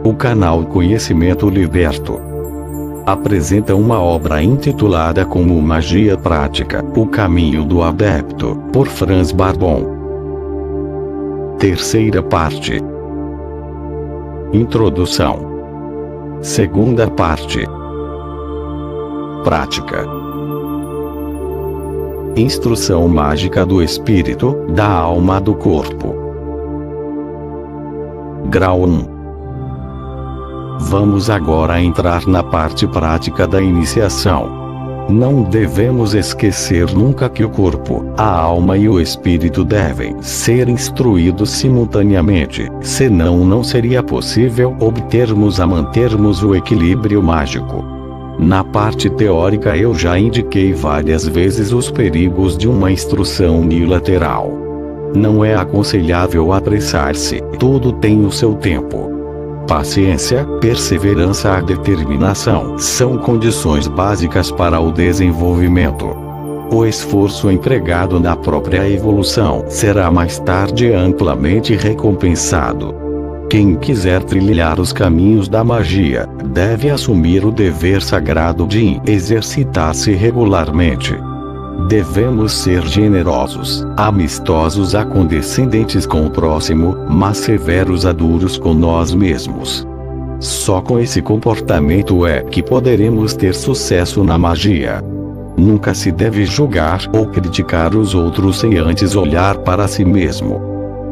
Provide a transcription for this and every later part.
o canal Conhecimento Liberto apresenta uma obra intitulada como Magia Prática, O Caminho do Adepto, por Franz Barbon. Terceira parte. Introdução. Segunda parte. Prática. Instrução mágica do espírito, da alma, do corpo. Grau 1. Vamos agora entrar na parte prática da iniciação. Não devemos esquecer nunca que o corpo, a alma e o espírito devem ser instruídos simultaneamente, senão não seria possível mantermos o equilíbrio mágico. Na parte teórica eu já indiquei várias vezes os perigos de uma instrução unilateral. Não é aconselhável apressar-se, tudo tem o seu tempo. Paciência, perseverança e determinação são condições básicas para o desenvolvimento. O esforço empregado na própria evolução será mais tarde amplamente recompensado. Quem quiser trilhar os caminhos da magia, deve assumir o dever sagrado de exercitar-se regularmente. Devemos ser generosos, amistosos e condescendentes com o próximo, mas severos e duros com nós mesmos. Só com esse comportamento é que poderemos ter sucesso na magia. Nunca se deve julgar ou criticar os outros sem antes olhar para si mesmo.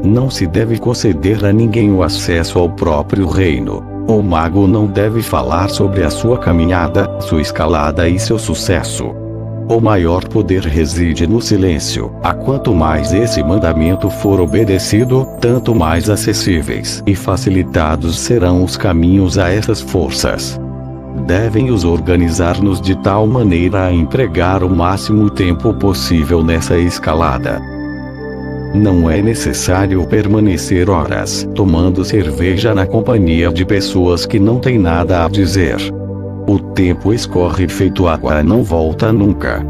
Não se deve conceder a ninguém o acesso ao próprio reino. O mago não deve falar sobre a sua caminhada, sua escalada e seu sucesso. O maior poder reside no silêncio. A quanto mais esse mandamento for obedecido, tanto mais acessíveis e facilitados serão os caminhos a essas forças. Devem os organizar-nos de tal maneira a empregar o máximo tempo possível nessa escalada. Não é necessário permanecer horas tomando cerveja na companhia de pessoas que não têm nada a dizer. O tempo escorre feito água e não volta nunca.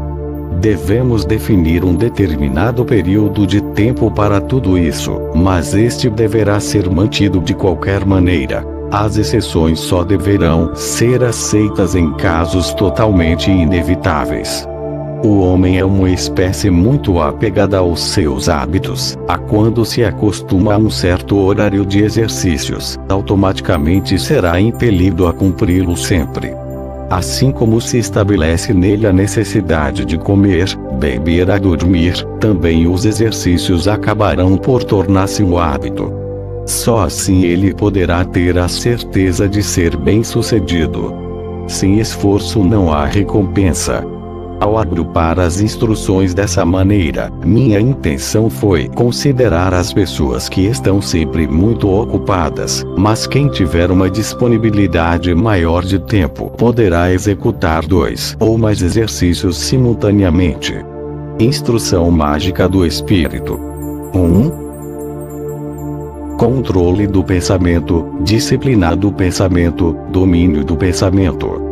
Devemos definir um determinado período de tempo para tudo isso, mas este deverá ser mantido de qualquer maneira. As exceções só deverão ser aceitas em casos totalmente inevitáveis. O homem é uma espécie muito apegada aos seus hábitos. Quando se acostuma a um certo horário de exercícios, automaticamente será impelido a cumpri-lo sempre. Assim como se estabelece nele a necessidade de comer, beber e dormir, também os exercícios acabarão por tornar-se um hábito. Só assim ele poderá ter a certeza de ser bem-sucedido. Sem esforço não há recompensa. Ao agrupar as instruções dessa maneira, minha intenção foi considerar as pessoas que estão sempre muito ocupadas, mas quem tiver uma disponibilidade maior de tempo poderá executar 2 ou mais exercícios simultaneamente. Instrução mágica do espírito. 1. Controle do pensamento, disciplina do pensamento, domínio do pensamento.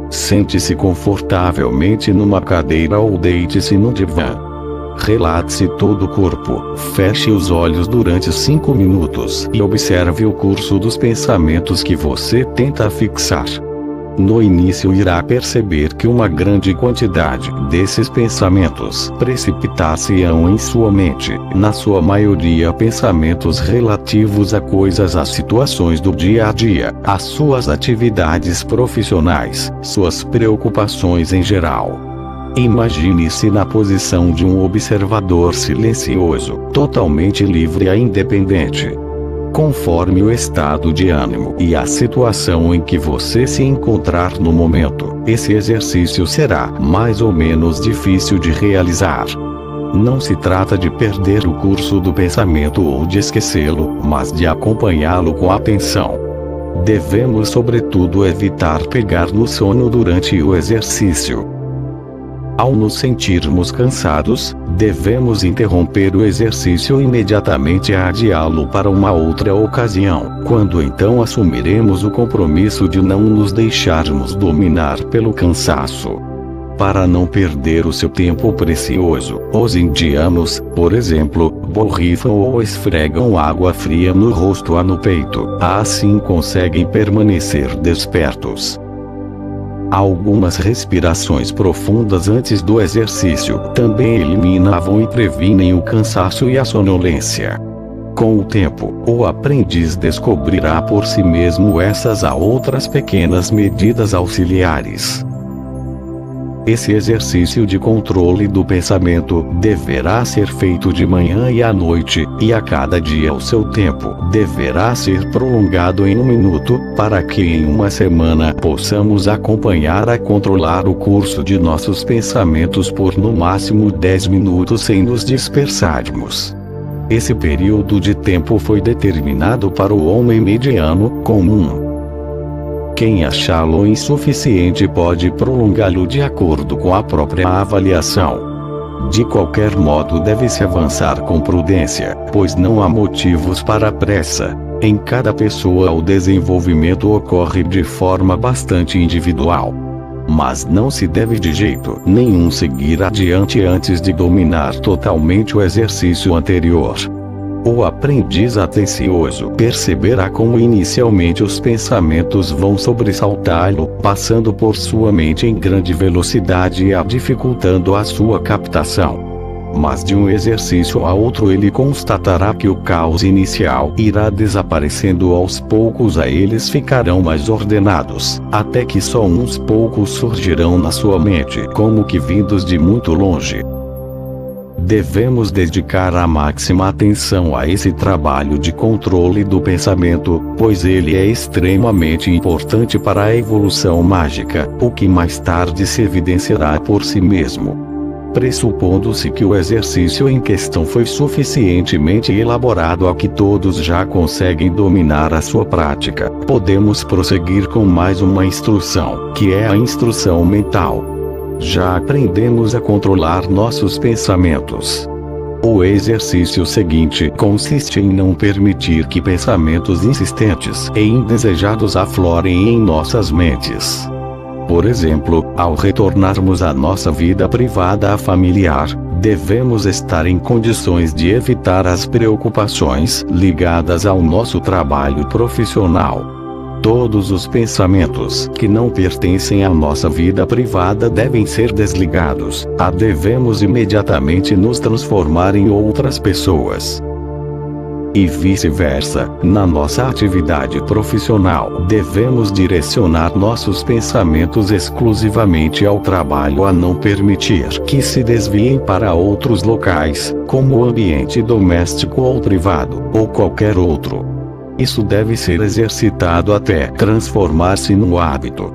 Sente-se confortavelmente numa cadeira ou deite-se no divã. Relaxe todo o corpo, feche os olhos durante 5 minutos e observe o curso dos pensamentos que você tenta fixar. No início irá perceber que uma grande quantidade desses pensamentos precipitar-se-ão em sua mente, na sua maioria pensamentos relativos a coisas, a situações do dia a dia, às suas atividades profissionais, suas preocupações em geral. Imagine-se na posição de um observador silencioso, totalmente livre e independente. Conforme o estado de ânimo e a situação em que você se encontrar no momento, esse exercício será mais ou menos difícil de realizar. Não se trata de perder o curso do pensamento ou de esquecê-lo, mas de acompanhá-lo com atenção. Devemos, sobretudo, evitar pegar no sono durante o exercício. Ao nos sentirmos cansados, devemos interromper o exercício imediatamente e adiá-lo para uma outra ocasião, quando então assumiremos o compromisso de não nos deixarmos dominar pelo cansaço. para não perder o seu tempo precioso. Os indianos, por exemplo, borrifam ou esfregam água fria no rosto ou no peito. Assim conseguem permanecer despertos. Algumas respirações profundas antes do exercício também eliminavam e previnem o cansaço e a sonolência. Com o tempo, o aprendiz descobrirá por si mesmo essas a outras pequenas medidas auxiliares. Esse exercício de controle do pensamento deverá ser feito de manhã e à noite, e a cada dia o seu tempo deverá ser prolongado em 1 minuto, para que em uma semana possamos acompanhar a controlar o curso de nossos pensamentos por no máximo 10 minutos sem nos dispersarmos. Esse período de tempo foi determinado para o homem mediano, comum. Quem achá-lo insuficiente pode prolongá-lo de acordo com a própria avaliação. De qualquer modo, deve-se avançar com prudência, pois não há motivos para pressa. Em cada pessoa o desenvolvimento ocorre de forma bastante individual. Mas não se deve de jeito nenhum seguir adiante antes de dominar totalmente o exercício anterior. O aprendiz atencioso perceberá como inicialmente os pensamentos vão sobressaltá-lo, passando por sua mente em grande velocidade e dificultando a sua captação. Mas de um exercício a outro ele constatará que o caos inicial irá desaparecendo aos poucos, a eles ficarão mais ordenados, até que só uns poucos surgirão na sua mente, como que vindos de muito longe. Devemos dedicar a máxima atenção a esse trabalho de controle do pensamento, pois ele é extremamente importante para a evolução mágica, o que mais tarde se evidenciará por si mesmo. Pressupondo-se que o exercício em questão foi suficientemente elaborado a que todos já conseguem dominar a sua prática, podemos prosseguir com mais uma instrução, que é a instrução mental. Já aprendemos a controlar nossos pensamentos. O exercício seguinte consiste em não permitir que pensamentos insistentes e indesejados aflorem em nossas mentes. Por exemplo, ao retornarmos à nossa vida privada familiar, devemos estar em condições de evitar as preocupações ligadas ao nosso trabalho profissional. Todos os pensamentos que não pertencem à nossa vida privada devem ser desligados. Devemos imediatamente nos transformar em outras pessoas. E vice-versa, na nossa atividade profissional, devemos direcionar nossos pensamentos exclusivamente ao trabalho, a não permitir que se desviem para outros locais, como o ambiente doméstico ou privado, ou qualquer outro. Isso deve ser exercitado até transformar-se num hábito.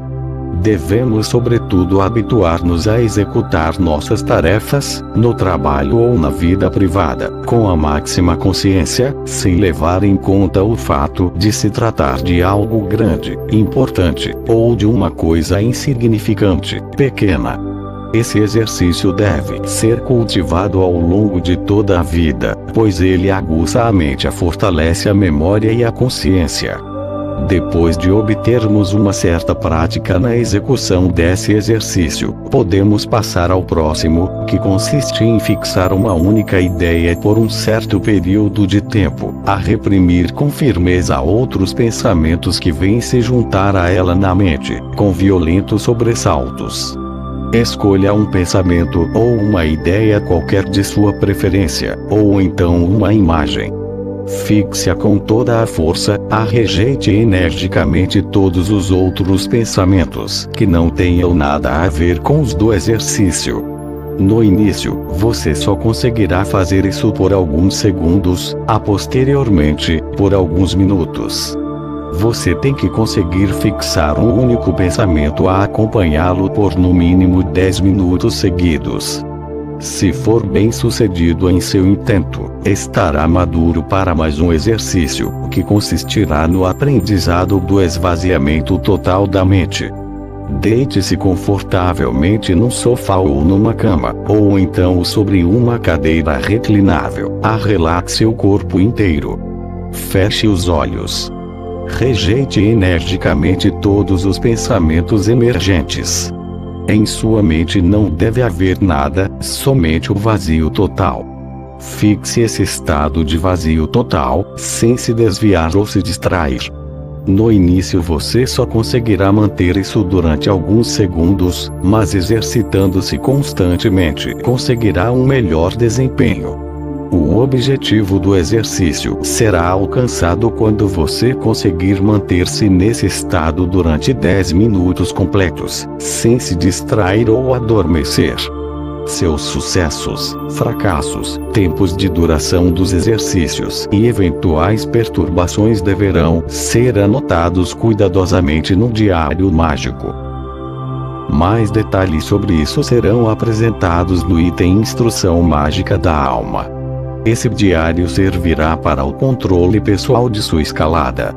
Devemos sobretudo habituar-nos a executar nossas tarefas, no trabalho ou na vida privada, com a máxima consciência, sem levar em conta o fato de se tratar de algo grande, importante, ou de uma coisa insignificante, pequena. Esse exercício deve ser cultivado ao longo de toda a vida, pois ele aguça a mente, fortalece a memória e a consciência. Depois de obtermos uma certa prática na execução desse exercício, podemos passar ao próximo, que consiste em fixar uma única ideia por um certo período de tempo, a reprimir com firmeza outros pensamentos que vêm se juntar a ela na mente, com violentos sobressaltos. Escolha um pensamento ou uma ideia qualquer de sua preferência, ou então uma imagem. Fixe-a com toda a força, rejeite energicamente todos os outros pensamentos que não tenham nada a ver com os do exercício. No início, você só conseguirá fazer isso por alguns segundos, posteriormente, por alguns minutos. Você tem que conseguir fixar um único pensamento a acompanhá-lo por no mínimo 10 minutos seguidos. Se for bem sucedido em seu intento, estará maduro para mais um exercício, que consistirá no aprendizado do esvaziamento total da mente. Deite-se confortavelmente num sofá ou numa cama, ou então sobre uma cadeira reclinável. Relaxe o corpo inteiro. Feche os olhos. Rejeite energicamente todos os pensamentos emergentes. Em sua mente não deve haver nada, somente o vazio total. Fixe esse estado de vazio total, sem se desviar ou se distrair. No início você só conseguirá manter isso durante alguns segundos, mas exercitando-se constantemente conseguirá um melhor desempenho. O objetivo do exercício será alcançado quando você conseguir manter-se nesse estado durante 10 minutos completos, sem se distrair ou adormecer. Seus sucessos, fracassos, tempos de duração dos exercícios e eventuais perturbações deverão ser anotados cuidadosamente no diário mágico. Mais detalhes sobre isso serão apresentados no item Instrução Mágica da Alma. Esse diário servirá para o controle pessoal de sua escalada.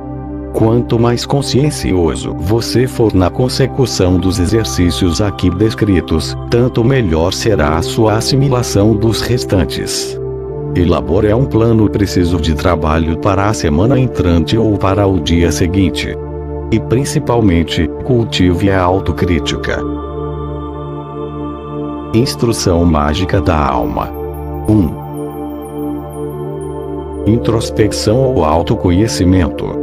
Quanto mais consciencioso você for na consecução dos exercícios aqui descritos, tanto melhor será a sua assimilação dos restantes. Elabore um plano preciso de trabalho para a semana entrante ou para o dia seguinte. E principalmente, cultive a autocrítica. Instrução Mágica da Alma. 1. Introspecção ou autoconhecimento.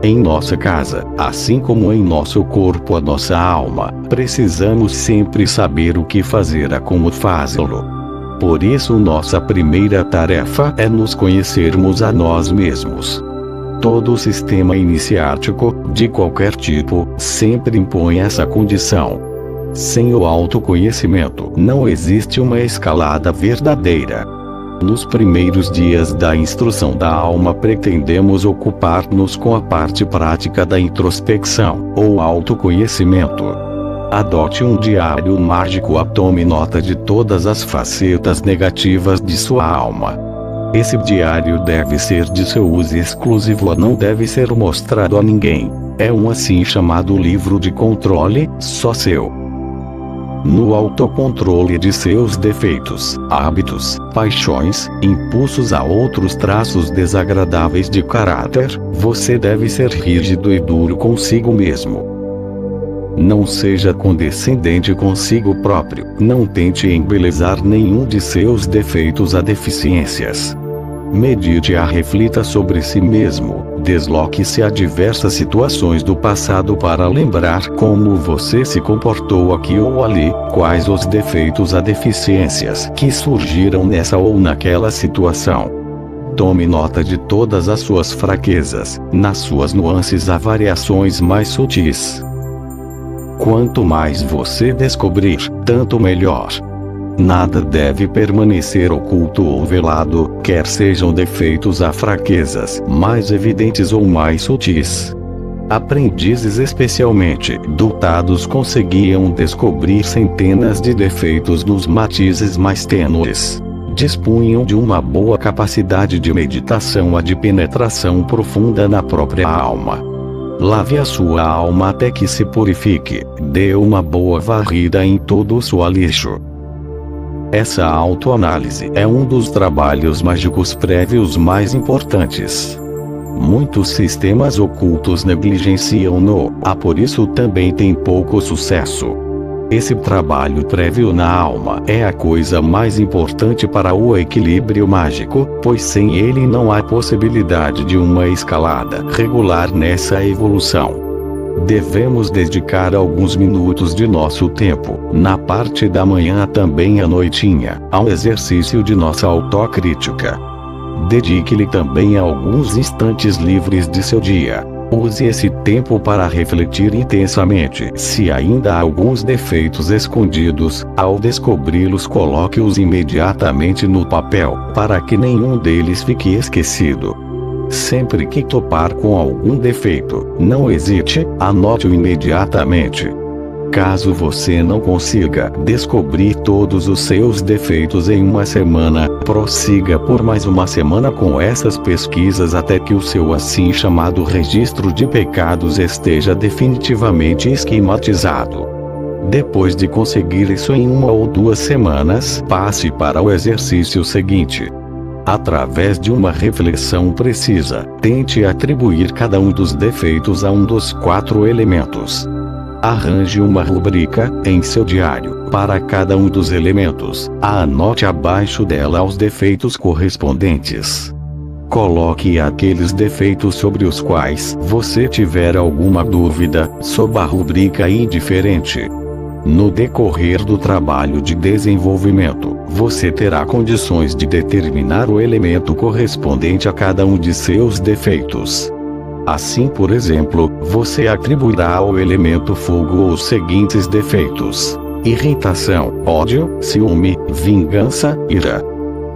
Em nossa casa, assim como em nosso corpo, a nossa alma, precisamos sempre saber o que fazer e como fazê-lo. Por isso, nossa primeira tarefa é nos conhecermos a nós mesmos. Todo sistema iniciático, de qualquer tipo, sempre impõe essa condição. Sem o autoconhecimento, não existe uma escalada verdadeira. Nos primeiros dias da instrução da alma pretendemos ocupar-nos com a parte prática da introspecção, ou autoconhecimento. Adote um diário mágico, tome nota de todas as facetas negativas de sua alma. Esse diário deve ser de seu uso exclusivo, não deve ser mostrado a ninguém. É um assim chamado livro de controle, só seu. No autocontrole de seus defeitos, hábitos, paixões, impulsos a outros traços desagradáveis de caráter, você deve ser rígido e duro consigo mesmo. Não seja condescendente consigo próprio, não tente embelezar nenhum de seus defeitos a deficiências. Medite e reflita sobre si mesmo, desloque-se a diversas situações do passado para lembrar como você se comportou aqui ou ali, quais os defeitos a deficiências que surgiram nessa ou naquela situação. Tome nota de todas as suas fraquezas, nas suas nuances há variações mais sutis. Quanto mais você descobrir, tanto melhor. Nada deve permanecer oculto ou velado, quer sejam defeitos a fraquezas, mais evidentes ou mais sutis. Aprendizes especialmente dotados conseguiam descobrir centenas de defeitos nos matizes mais tênues. Dispunham de uma boa capacidade de meditação e de penetração profunda na própria alma. Lave a sua alma até que se purifique, dê uma boa varrida em todo o seu lixo. Essa autoanálise é um dos trabalhos mágicos prévios mais importantes. Muitos sistemas ocultos negligenciam-no, por isso também tem pouco sucesso. Esse trabalho prévio na alma é a coisa mais importante para o equilíbrio mágico, pois sem ele não há possibilidade de uma escalada regular nessa evolução. Devemos dedicar alguns minutos de nosso tempo, na parte da manhã também à noitinha, ao exercício de nossa autocrítica. Dedique-lhe também alguns instantes livres de seu dia. Use esse tempo para refletir intensamente se ainda há alguns defeitos escondidos. Ao descobri-los, coloque-os imediatamente no papel, para que nenhum deles fique esquecido. Sempre que topar com algum defeito, não hesite, anote-o imediatamente. Caso você não consiga descobrir todos os seus defeitos em uma semana, prossiga por mais uma semana com essas pesquisas até que o seu assim chamado registro de pecados esteja definitivamente esquematizado. Depois de conseguir isso em 1 ou 2 semanas, passe para o exercício seguinte. Através de uma reflexão precisa, tente atribuir cada um dos defeitos a um dos 4 elementos. Arranje uma rubrica, em seu diário, para cada um dos elementos. Anote abaixo dela os defeitos correspondentes. Coloque aqueles defeitos sobre os quais você tiver alguma dúvida, sob a rubrica indiferente. No decorrer do trabalho de desenvolvimento, você terá condições de determinar o elemento correspondente a cada um de seus defeitos. Assim, por exemplo, você atribuirá ao elemento fogo os seguintes defeitos: irritação, ódio, ciúme, vingança, ira.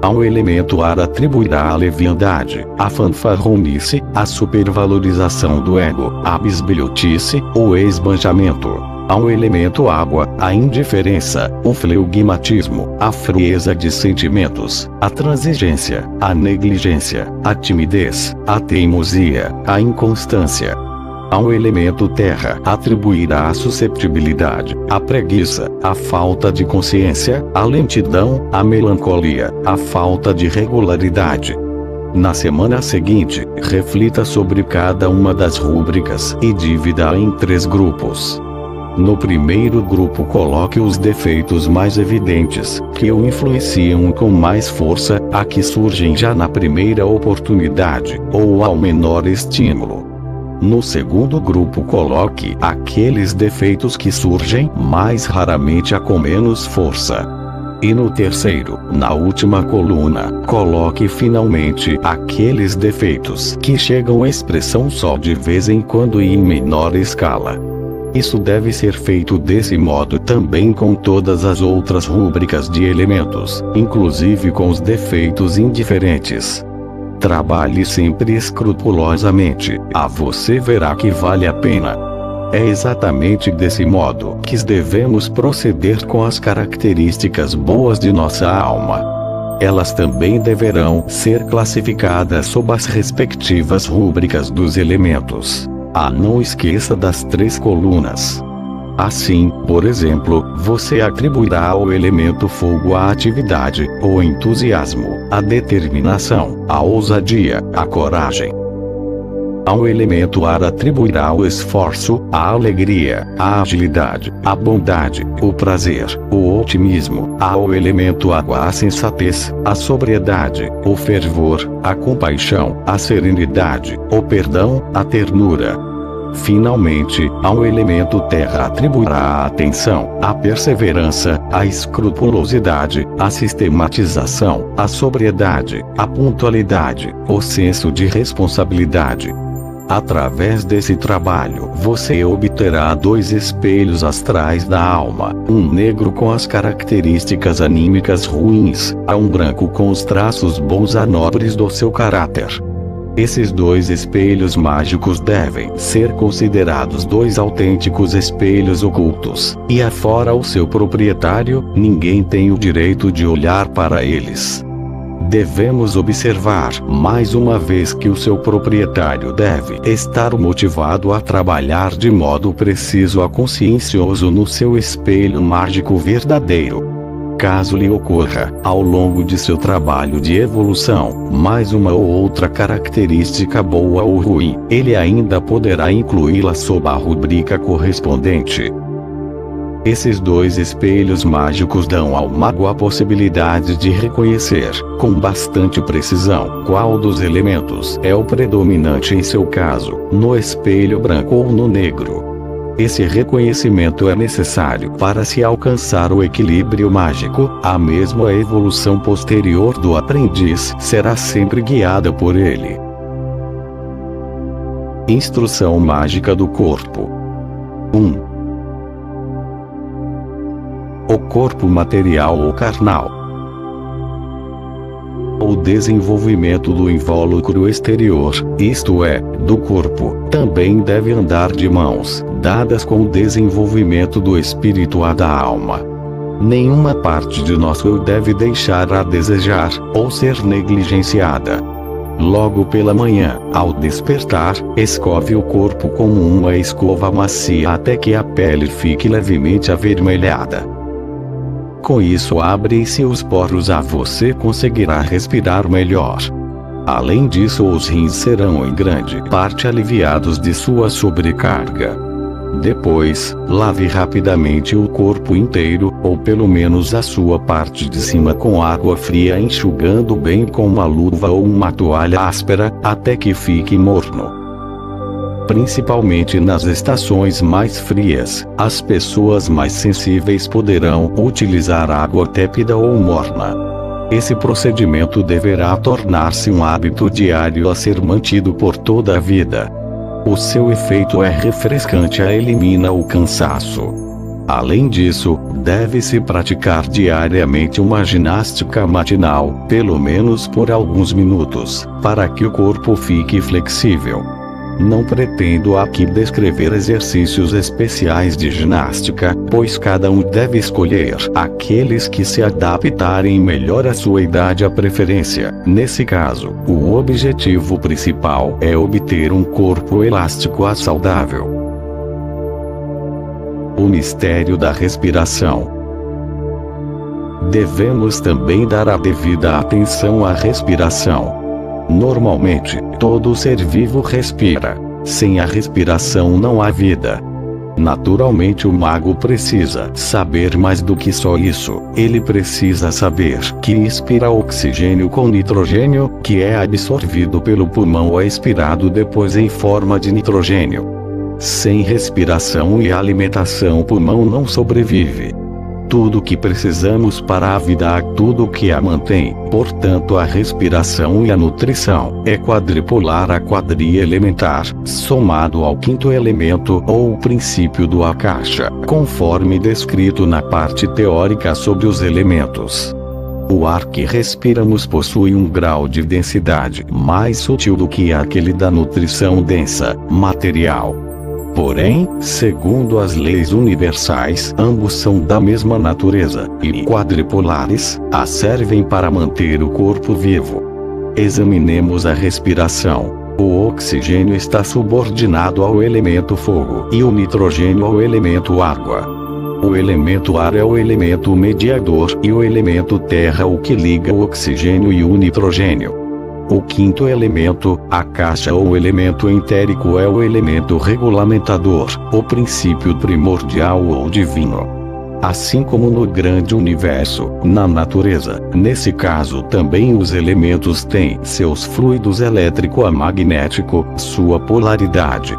Ao elemento ar atribuirá a leviandade, a fanfarronice, a supervalorização do ego, a bisbilhotice, o esbanjamento. Ao elemento água, a indiferença, o flegmatismo, a frieza de sentimentos, a transigência, a negligência, a timidez, a teimosia, a inconstância. Ao elemento terra, atribuirá a susceptibilidade, a preguiça, a falta de consciência, a lentidão, a melancolia, a falta de regularidade. Na semana seguinte, reflita sobre cada uma das rúbricas e divida-a em 3 grupos. No primeiro grupo, coloque os defeitos mais evidentes, que o influenciam com mais força, a que surgem já na primeira oportunidade, ou ao menor estímulo. No segundo grupo, coloque aqueles defeitos que surgem mais raramente a com menos força. E no terceiro, na última coluna, coloque finalmente aqueles defeitos que chegam à expressão só de vez em quando e em menor escala. Isso deve ser feito desse modo também com todas as outras rúbricas de elementos, inclusive com os defeitos indiferentes. Trabalhe sempre escrupulosamente, você verá que vale a pena. É exatamente desse modo que devemos proceder com as características boas de nossa alma. Elas também deverão ser classificadas sob as respectivas rúbricas dos elementos. Não esqueça das 3 colunas. Assim, por exemplo, você atribuirá ao elemento fogo a atividade, o entusiasmo, a determinação, a ousadia, a coragem. Ao elemento ar atribuirá o esforço, a alegria, a agilidade, a bondade, o prazer, o otimismo. Ao elemento água a sensatez, a sobriedade, o fervor, a compaixão, a serenidade, o perdão, a ternura. Finalmente, ao elemento terra atribuirá a atenção, a perseverança, a escrupulosidade, a sistematização, a sobriedade, a pontualidade, o senso de responsabilidade. Através desse trabalho, você obterá 2 espelhos astrais da alma, um negro com as características anímicas ruins, um branco com os traços bons e nobres do seu caráter. Esses 2 espelhos mágicos devem ser considerados 2 autênticos espelhos ocultos, e afora o seu proprietário, ninguém tem o direito de olhar para eles. Devemos observar, mais uma vez, que o seu proprietário deve estar motivado a trabalhar de modo preciso e consciencioso no seu espelho mágico verdadeiro. Caso lhe ocorra, ao longo de seu trabalho de evolução, mais uma ou outra característica boa ou ruim, ele ainda poderá incluí-la sob a rubrica correspondente. Esses 2 espelhos mágicos dão ao mago a possibilidade de reconhecer, com bastante precisão, qual dos elementos é o predominante em seu caso, no espelho branco ou no negro. Esse reconhecimento é necessário para se alcançar o equilíbrio mágico. A mesma evolução posterior do aprendiz será sempre guiada por ele. Instrução mágica do corpo. 1. O corpo material ou carnal. O desenvolvimento do invólucro exterior, isto é, do corpo, também deve andar de mãos dadas com o desenvolvimento do espírito da alma. Nenhuma parte de nosso eu deve deixar a desejar, ou ser negligenciada. Logo pela manhã, ao despertar, escove o corpo com uma escova macia até que a pele fique levemente avermelhada. Com isso abrem-se os poros e você conseguirá respirar melhor. Além disso, os rins serão em grande parte aliviados de sua sobrecarga. Depois, lave rapidamente o corpo inteiro, ou pelo menos a sua parte de cima com água fria, enxugando bem com uma luva ou uma toalha áspera, até que fique morno. Principalmente nas estações mais frias, as pessoas mais sensíveis poderão utilizar água tépida ou morna. Esse procedimento deverá tornar-se um hábito diário a ser mantido por toda a vida. O seu efeito é refrescante e elimina o cansaço. Além disso, deve-se praticar diariamente uma ginástica matinal, pelo menos por alguns minutos, para que o corpo fique flexível. Não pretendo aqui descrever exercícios especiais de ginástica, pois cada um deve escolher aqueles que se adaptarem melhor à sua idade à preferência. Nesse caso, o objetivo principal é obter um corpo elástico e saudável. O mistério da respiração. Devemos também dar a devida atenção à respiração. Normalmente, todo ser vivo respira. Sem a respiração não há vida. Naturalmente, o mago precisa saber mais do que só isso. Ele precisa saber que expira oxigênio com nitrogênio, que é absorvido pelo pulmão ou expirado depois em forma de nitrogênio. Sem respiração e alimentação, o pulmão não sobrevive. Tudo o que precisamos para a vida é tudo que a mantém, portanto a respiração e a nutrição é quadripolar a quadrielementar, somado ao quinto elemento ou o princípio do Akasha, conforme descrito na parte teórica sobre os elementos. O ar que respiramos possui um grau de densidade mais sutil do que aquele da nutrição densa, material. Porém, segundo as leis universais, ambos são da mesma natureza, e quadripolares, servem para manter o corpo vivo. Examinemos a respiração. O oxigênio está subordinado ao elemento fogo e o nitrogênio ao elemento água. O elemento ar é o elemento mediador e o elemento terra o que liga o oxigênio e o nitrogênio. O quinto elemento, Akasha ou elemento entérico, é o elemento regulamentador, o princípio primordial ou divino. Assim como no grande universo, na natureza, nesse caso também os elementos têm seus fluidos elétrico e magnético, sua polaridade.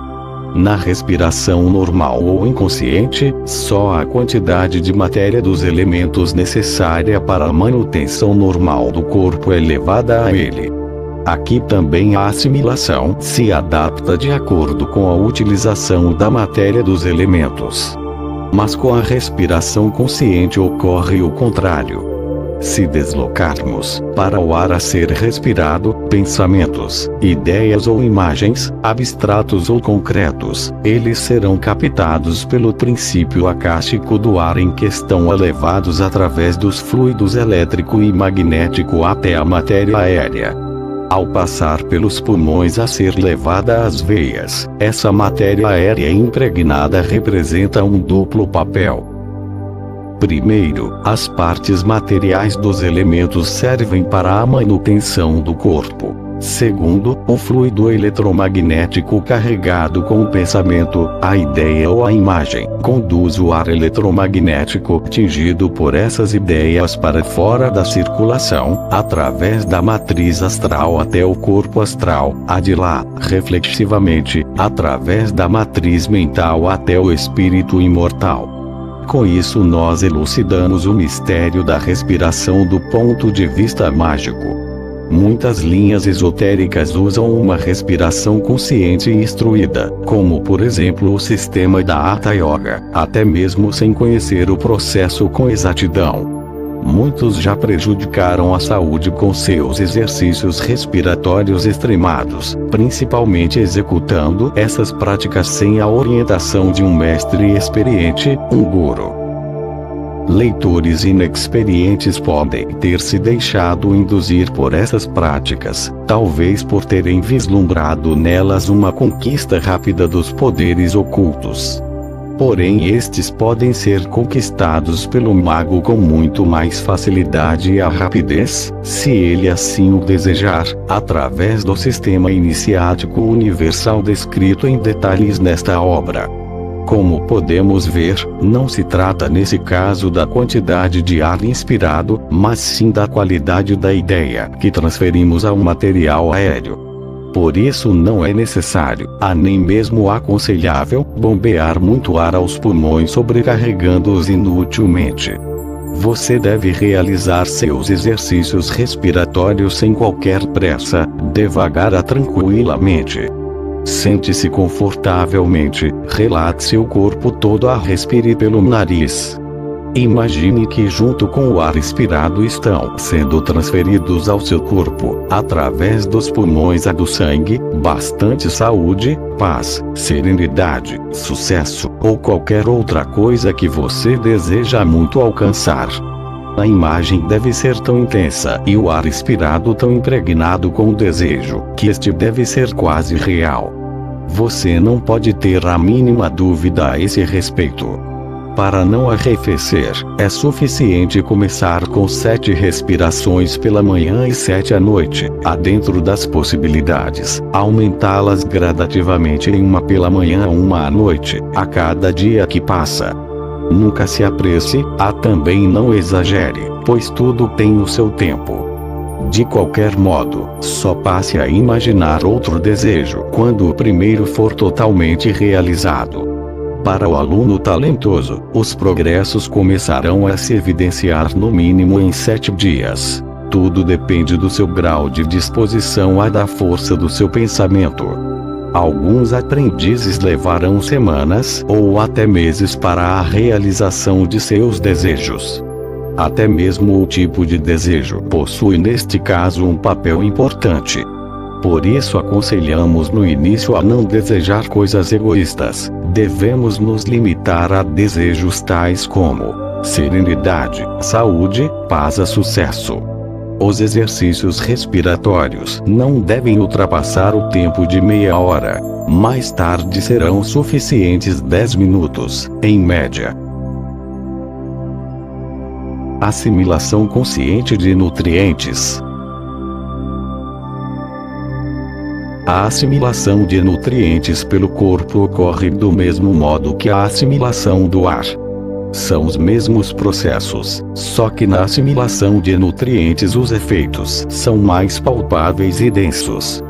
Na respiração normal ou inconsciente, só a quantidade de matéria dos elementos necessária para a manutenção normal do corpo é levada a ele. Aqui também a assimilação se adapta de acordo com a utilização da matéria dos elementos. Mas com a respiração consciente ocorre o contrário. Se deslocarmos para o ar a ser respirado, pensamentos, ideias ou imagens, abstratos ou concretos, eles serão captados pelo princípio acástico do ar em questão, levados através dos fluidos elétrico e magnético até a matéria aérea. Ao passar pelos pulmões a ser levada às veias, essa matéria aérea impregnada representa um duplo papel. Primeiro, as partes materiais dos elementos servem para a manutenção do corpo. Segundo, o fluido eletromagnético carregado com o pensamento, a ideia ou a imagem, conduz o ar eletromagnético tingido por essas ideias para fora da circulação, através da matriz astral até o corpo astral, de lá, reflexivamente, através da matriz mental até o espírito imortal. Com isso nós elucidamos o mistério da respiração do ponto de vista mágico. Muitas linhas esotéricas usam uma respiração consciente e instruída, como por exemplo o sistema da Hatha Yoga, até mesmo sem conhecer o processo com exatidão. Muitos já prejudicaram a saúde com seus exercícios respiratórios extremados, principalmente executando essas práticas sem a orientação de um mestre experiente, um guru. Leitores inexperientes podem ter se deixado induzir por essas práticas, talvez por terem vislumbrado nelas uma conquista rápida dos poderes ocultos. Porém, estes podem ser conquistados pelo mago com muito mais facilidade e rapidez, se ele assim o desejar, através do sistema iniciático universal descrito em detalhes nesta obra. Como podemos ver, não se trata nesse caso da quantidade de ar inspirado, mas sim da qualidade da ideia que transferimos ao material aéreo. Por isso não é necessário, nem mesmo aconselhável, bombear muito ar aos pulmões sobrecarregando-os inutilmente. Você deve realizar seus exercícios respiratórios sem qualquer pressa, devagar e tranquilamente. Sente-se confortavelmente, relate seu corpo todo e respire pelo nariz. Imagine que junto com o ar expirado estão sendo transferidos ao seu corpo, através dos pulmões do sangue, bastante saúde, paz, serenidade, sucesso, ou qualquer outra coisa que você deseja muito alcançar. A imagem deve ser tão intensa e o ar expirado tão impregnado com o desejo, que este deve ser quase real. Você não pode ter a mínima dúvida a esse respeito. Para não arrefecer, é suficiente começar com 7 respirações pela manhã e 7 à noite, dentro das possibilidades, aumentá-las gradativamente em uma pela manhã e uma à noite, a cada dia que passa. Nunca se apresse, também não exagere, pois tudo tem o seu tempo. De qualquer modo, só passe a imaginar outro desejo quando o primeiro for totalmente realizado. Para o aluno talentoso, os progressos começarão a se evidenciar no mínimo em 7 dias. Tudo depende do seu grau de disposição e da força do seu pensamento. Alguns aprendizes levarão semanas ou até meses para a realização de seus desejos. Até mesmo o tipo de desejo possui neste caso um papel importante. Por isso aconselhamos no início a não desejar coisas egoístas. Devemos nos limitar a desejos tais como serenidade, saúde, paz e sucesso. Os exercícios respiratórios não devem ultrapassar o tempo de meia hora. Mais tarde serão suficientes 10 minutos, em média. Assimilação consciente de nutrientes. A assimilação de nutrientes pelo corpo ocorre do mesmo modo que a assimilação do ar. São os mesmos processos, só que na assimilação de nutrientes os efeitos são mais palpáveis e densos.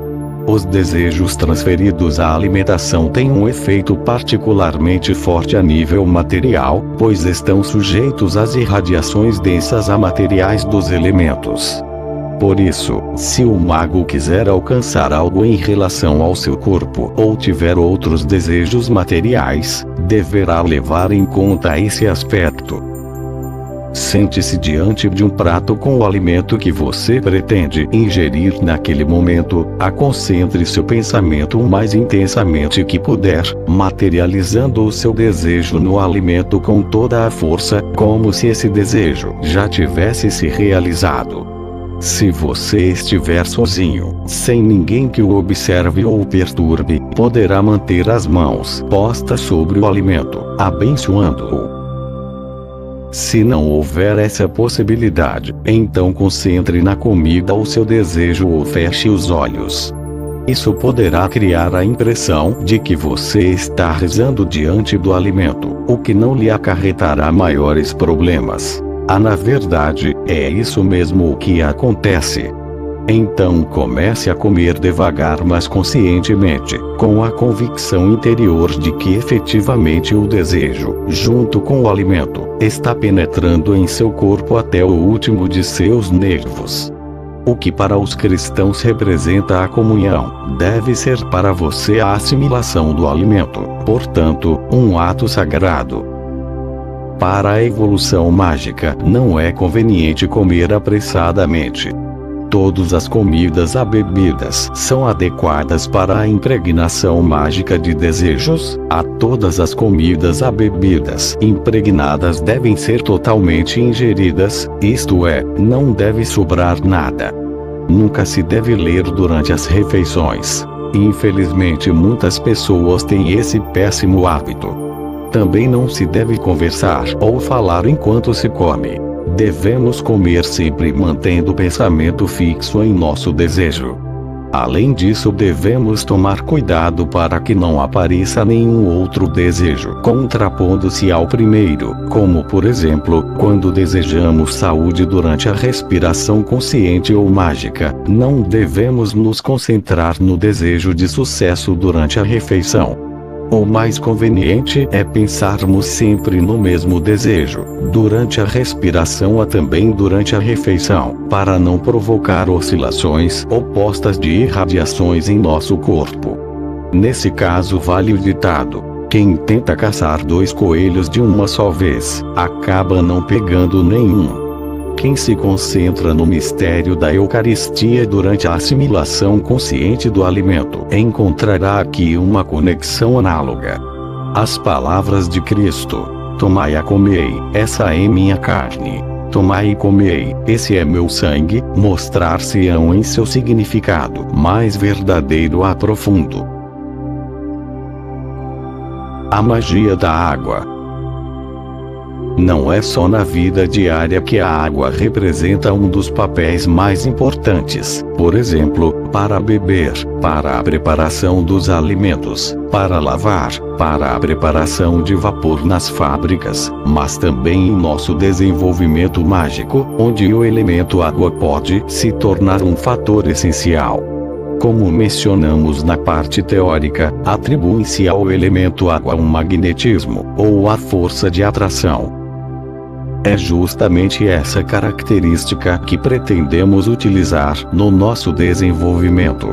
Os desejos transferidos à alimentação têm um efeito particularmente forte a nível material, pois estão sujeitos às irradiações densas a materiais dos elementos. Por isso, se o mago quiser alcançar algo em relação ao seu corpo ou tiver outros desejos materiais, deverá levar em conta esse aspecto. Sente-se diante de um prato com o alimento que você pretende ingerir naquele momento, concentre seu pensamento o mais intensamente que puder, materializando o seu desejo no alimento com toda a força, como se esse desejo já tivesse se realizado. Se você estiver sozinho, sem ninguém que o observe ou o perturbe, poderá manter as mãos postas sobre o alimento, abençoando-o. Se não houver essa possibilidade, então concentre na comida o seu desejo ou feche os olhos. Isso poderá criar a impressão de que você está rezando diante do alimento, o que não lhe acarretará maiores problemas. Na verdade, é isso mesmo o que acontece. Então comece a comer devagar mas conscientemente, com a convicção interior de que efetivamente o desejo, junto com o alimento, está penetrando em seu corpo até o último de seus nervos. O que para os cristãos representa a comunhão, deve ser para você a assimilação do alimento, portanto, um ato sagrado. Para a evolução mágica, não é conveniente comer apressadamente. Todas as comidas e bebidas são adequadas para a impregnação mágica de desejos. Todas as comidas e bebidas impregnadas devem ser totalmente ingeridas, isto é, não deve sobrar nada. Nunca se deve ler durante as refeições. Infelizmente muitas pessoas têm esse péssimo hábito. Também não se deve conversar ou falar enquanto se come. Devemos comer sempre mantendo o pensamento fixo em nosso desejo. Além disso, devemos tomar cuidado para que não apareça nenhum outro desejo contrapondo-se ao primeiro, como por exemplo, quando desejamos saúde durante a respiração consciente ou mágica, não devemos nos concentrar no desejo de sucesso durante a refeição. O mais conveniente é pensarmos sempre no mesmo desejo, durante a respiração e também durante a refeição, para não provocar oscilações opostas de irradiações em nosso corpo. Nesse caso vale o ditado: quem tenta caçar 2 coelhos de uma só vez, acaba não pegando nenhum. Quem se concentra no mistério da Eucaristia durante a assimilação consciente do alimento encontrará aqui uma conexão análoga. As palavras de Cristo: tomai e comei, essa é minha carne. Tomai e comei, esse é meu sangue, mostrar-se-ão em seu significado mais verdadeiro e profundo. A magia da água. Não é só na vida diária que a água representa um dos papéis mais importantes, por exemplo, para beber, para a preparação dos alimentos, para lavar, para a preparação de vapor nas fábricas, mas também em nosso desenvolvimento mágico, onde o elemento água pode se tornar um fator essencial. Como mencionamos na parte teórica, atribui-se ao elemento água um magnetismo, ou a força de atração. É justamente essa característica que pretendemos utilizar no nosso desenvolvimento.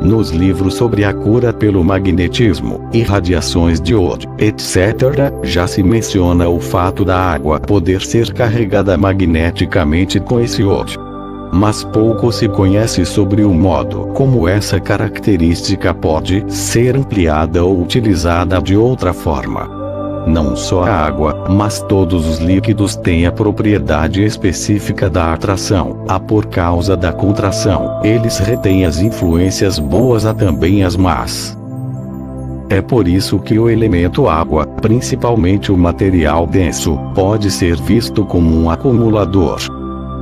Nos livros sobre a cura pelo magnetismo, irradiações de Ode, etc., já se menciona o fato da água poder ser carregada magneticamente com esse Ode. Mas pouco se conhece sobre o modo como essa característica pode ser ampliada ou utilizada de outra forma. Não só a água, mas todos os líquidos têm a propriedade específica da atração, por causa da contração, eles retêm as influências boas e também as más. É por isso que o elemento água, principalmente o material denso, pode ser visto como um acumulador.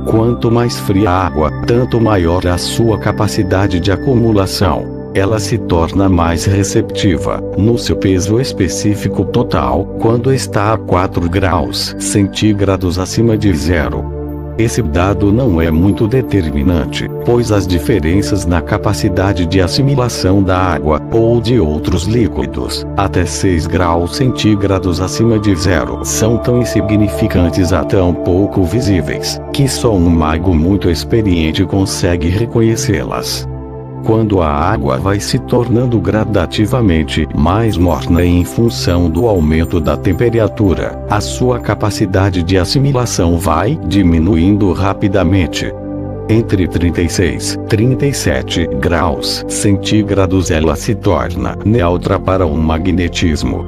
Quanto mais fria a água, tanto maior a sua capacidade de acumulação. Ela se torna mais receptiva, no seu peso específico total, quando está a 4 graus centígrados acima de zero. Esse dado não é muito determinante, pois as diferenças na capacidade de assimilação da água, ou de outros líquidos, até 6 graus centígrados acima de zero, são tão insignificantes e tão pouco visíveis, que só um mago muito experiente consegue reconhecê-las. Quando a água vai se tornando gradativamente mais morna em função do aumento da temperatura, a sua capacidade de assimilação vai diminuindo rapidamente. Entre 36 e 37 graus centígrados ela se torna neutra para um magnetismo.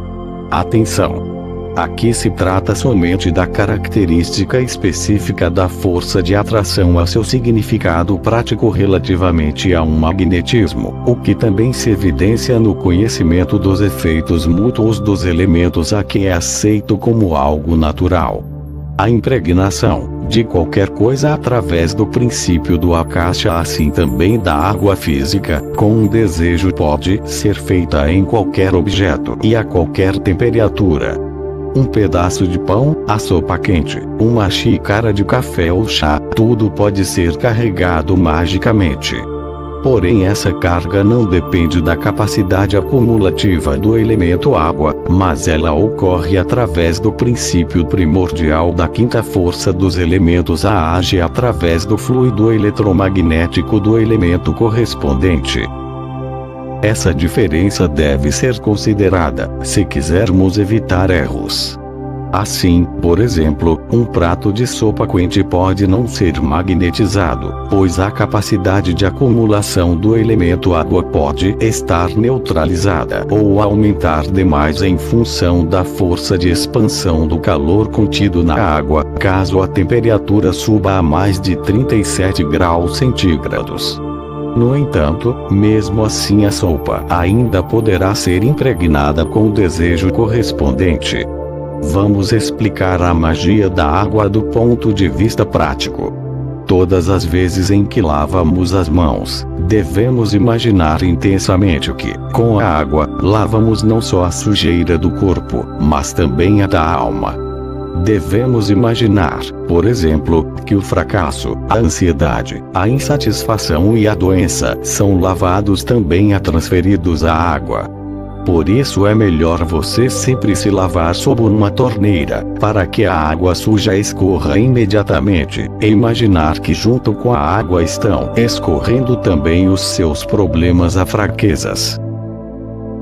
Atenção! Aqui se trata somente da característica específica da força de atração a seu significado prático relativamente a um magnetismo, o que também se evidencia no conhecimento dos efeitos mútuos dos elementos a que é aceito como algo natural. A impregnação de qualquer coisa através do princípio do Akasha, assim também da água física, com um desejo pode ser feita em qualquer objeto e a qualquer temperatura. Um pedaço de pão, a sopa quente, uma xícara de café ou chá, tudo pode ser carregado magicamente. Porém, essa carga não depende da capacidade acumulativa do elemento água, mas ela ocorre através do princípio primordial da quinta força dos elementos a age através do fluido eletromagnético do elemento correspondente. Essa diferença deve ser considerada, se quisermos evitar erros. Assim, por exemplo, um prato de sopa quente pode não ser magnetizado, pois a capacidade de acumulação do elemento água pode estar neutralizada ou aumentar demais em função da força de expansão do calor contido na água, caso a temperatura suba a mais de 37 graus centígrados. No entanto, mesmo assim a sopa ainda poderá ser impregnada com o desejo correspondente. Vamos explicar a magia da água do ponto de vista prático. todas as vezes em que lavamos as mãos, devemos imaginar intensamente que, com a água, lavamos não só a sujeira do corpo, mas também a da alma. Devemos imaginar, por exemplo, que o fracasso, a ansiedade, a insatisfação e a doença são lavados também transferidos à água. Por isso é melhor você sempre se lavar sob uma torneira, para que a água suja escorra imediatamente, e imaginar que junto com a água estão escorrendo também os seus problemas e fraquezas.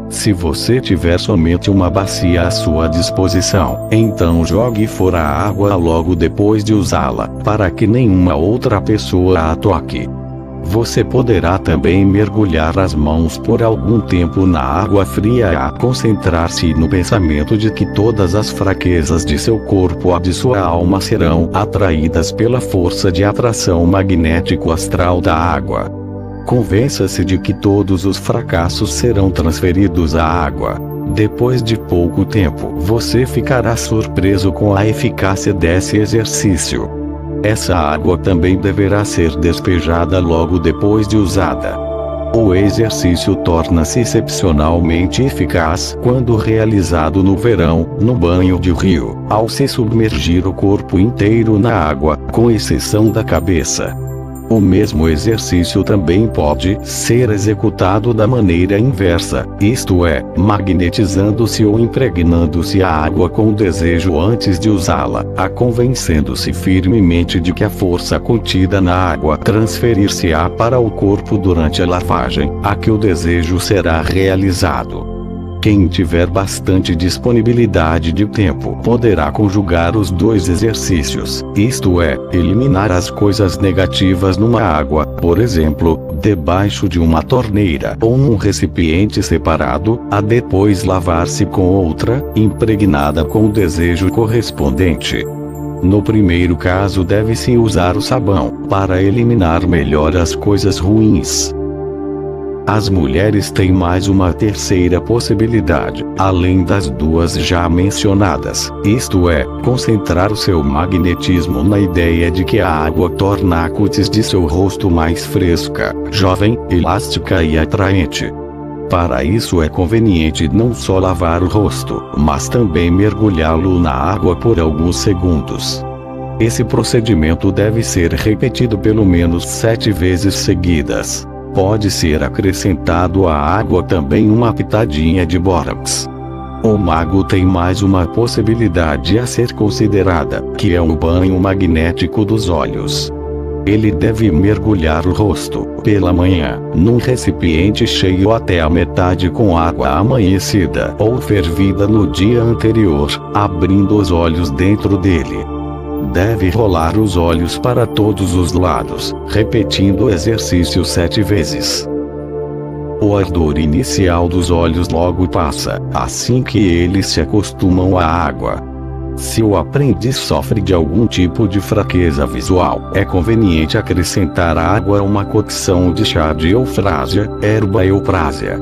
Se você tiver somente uma bacia à sua disposição, então jogue fora a água logo depois de usá-la, para que nenhuma outra pessoa a toque. Você poderá também mergulhar as mãos por algum tempo na água fria a concentrar-se no pensamento de que todas as fraquezas de seu corpo e de sua alma serão atraídas pela força de atração magnético astral da água. Convença-se de que todos os fracassos serão transferidos à água. Depois de pouco tempo, você ficará surpreso com a eficácia desse exercício. Essa água também deverá ser despejada logo depois de usada. O exercício torna-se excepcionalmente eficaz quando realizado no verão, no banho de rio, ao se submergir o corpo inteiro na água, com exceção da cabeça. O mesmo exercício também pode ser executado da maneira inversa, isto é, magnetizando-se ou impregnando-se a água com o desejo antes de usá-la, convencendo-se firmemente de que a força contida na água transferir-se-á para o corpo durante a lavagem, a que o desejo será realizado. Quem tiver bastante disponibilidade de tempo poderá conjugar os dois exercícios, isto é, eliminar as coisas negativas numa água, por exemplo, debaixo de uma torneira ou num recipiente separado, a depois lavar-se com outra, impregnada com o desejo correspondente. No primeiro caso deve-se usar o sabão, para eliminar melhor as coisas ruins. As mulheres têm mais uma terceira possibilidade, além das duas já mencionadas, isto é, concentrar o seu magnetismo na ideia de que a água torna a cútis de seu rosto mais fresca, jovem, elástica e atraente. Para isso é conveniente não só lavar o rosto, mas também mergulhá-lo na água por alguns segundos. Esse procedimento deve ser repetido pelo menos 7 vezes seguidas. Pode ser acrescentado à água também uma pitadinha de bórax. O mago tem mais uma possibilidade a ser considerada, que é o banho magnético dos olhos. Ele deve mergulhar o rosto, pela manhã, num recipiente cheio até a metade com água amanhecida ou fervida no dia anterior, abrindo os olhos dentro dele. Deve rolar os olhos para todos os lados, repetindo o exercício 7 vezes. O ardor inicial dos olhos logo passa, assim que eles se acostumam à água. Se o aprendiz sofre de algum tipo de fraqueza visual, é conveniente acrescentar à água uma cocção de chá de eufrásia, erva euprásia.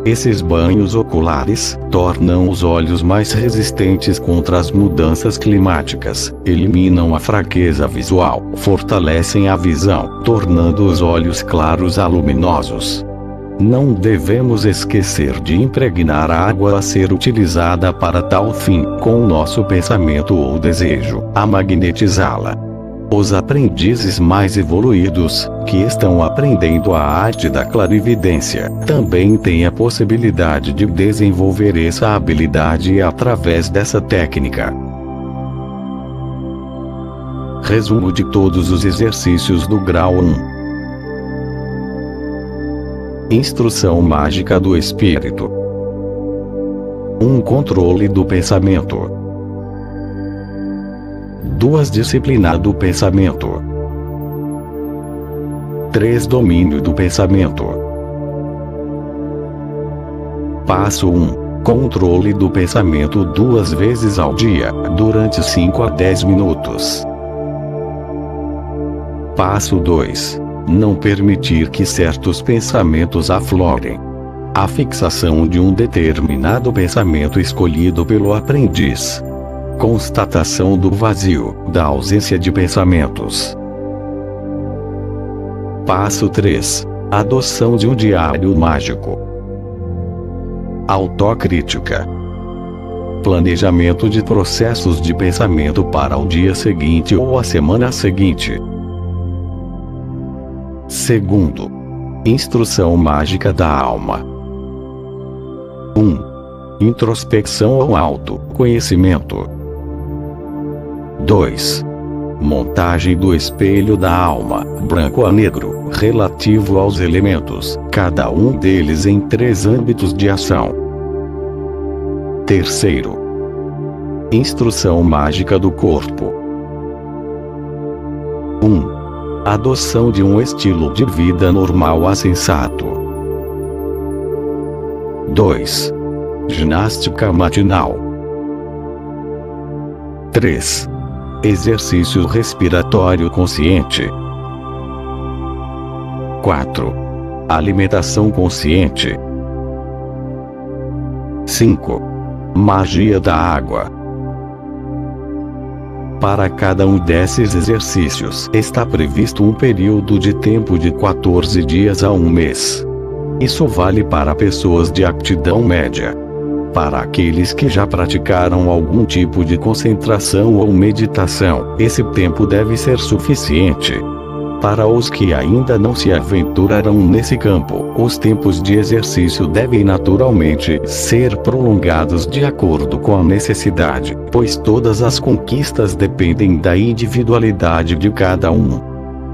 Esses banhos oculares tornam os olhos mais resistentes contra as mudanças climáticas, eliminam a fraqueza visual, fortalecem a visão, tornando os olhos claros e luminosos. Não devemos esquecer de impregnar a água a ser utilizada para tal fim, com o nosso pensamento ou desejo, a magnetizá-la. Os aprendizes mais evoluídos, que estão aprendendo a arte da clarividência, também têm a possibilidade de desenvolver essa habilidade através dessa técnica. Resumo de todos os exercícios do grau 1. Instrução mágica do espírito. 1. Controle do pensamento. 2. Disciplina do pensamento. 3. Domínio do pensamento. Passo 1. Controle do pensamento 2 vezes ao dia, durante 5 a 10 minutos. Passo 2. Não permitir que certos pensamentos aflorem. A fixação de um determinado pensamento escolhido pelo aprendiz. Constatação do vazio, da ausência de pensamentos. Passo 3. Adoção de um diário mágico. Autocrítica. Planejamento de processos de pensamento para o dia seguinte ou a semana seguinte. Segundo. Instrução mágica da alma. 1. Introspecção ou autoconhecimento. 2. Montagem do espelho da alma, branco a negro, relativo aos elementos, cada um deles em 3 âmbitos de ação. Terceiro. Instrução mágica do corpo. 1. Adoção de um estilo de vida normal a sensato. 2. Ginástica matinal. 3. Exercício respiratório consciente. 4. Alimentação consciente. 5. Magia da água. Para cada um desses exercícios está previsto um período de tempo de 14 dias a 1 mês. Isso vale para pessoas de aptidão média. Para aqueles que já praticaram algum tipo de concentração ou meditação, esse tempo deve ser suficiente. Para os que ainda não se aventuraram nesse campo, os tempos de exercício devem naturalmente ser prolongados de acordo com a necessidade, pois todas as conquistas dependem da individualidade de cada um.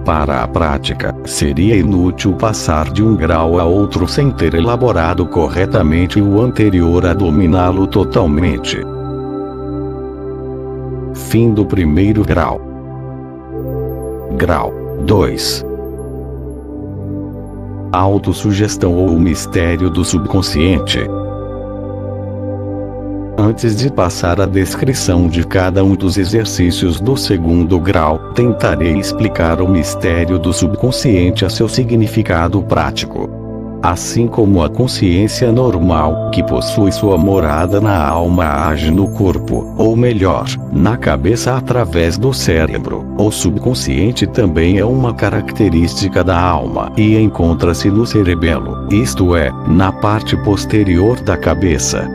Para a prática, seria inútil passar de um grau a outro sem ter elaborado corretamente o anterior a dominá-lo totalmente. Fim do primeiro grau. Grau 2. Autossugestão ou o mistério do subconsciente. Antes de passar a descrição de cada um dos exercícios do segundo grau, tentarei explicar o mistério do subconsciente a seu significado prático. Assim como a consciência normal, que possui sua morada na alma, age no corpo, ou melhor, na cabeça através do cérebro, o subconsciente também é uma característica da alma e encontra-se no cerebelo, isto é, na parte posterior da cabeça.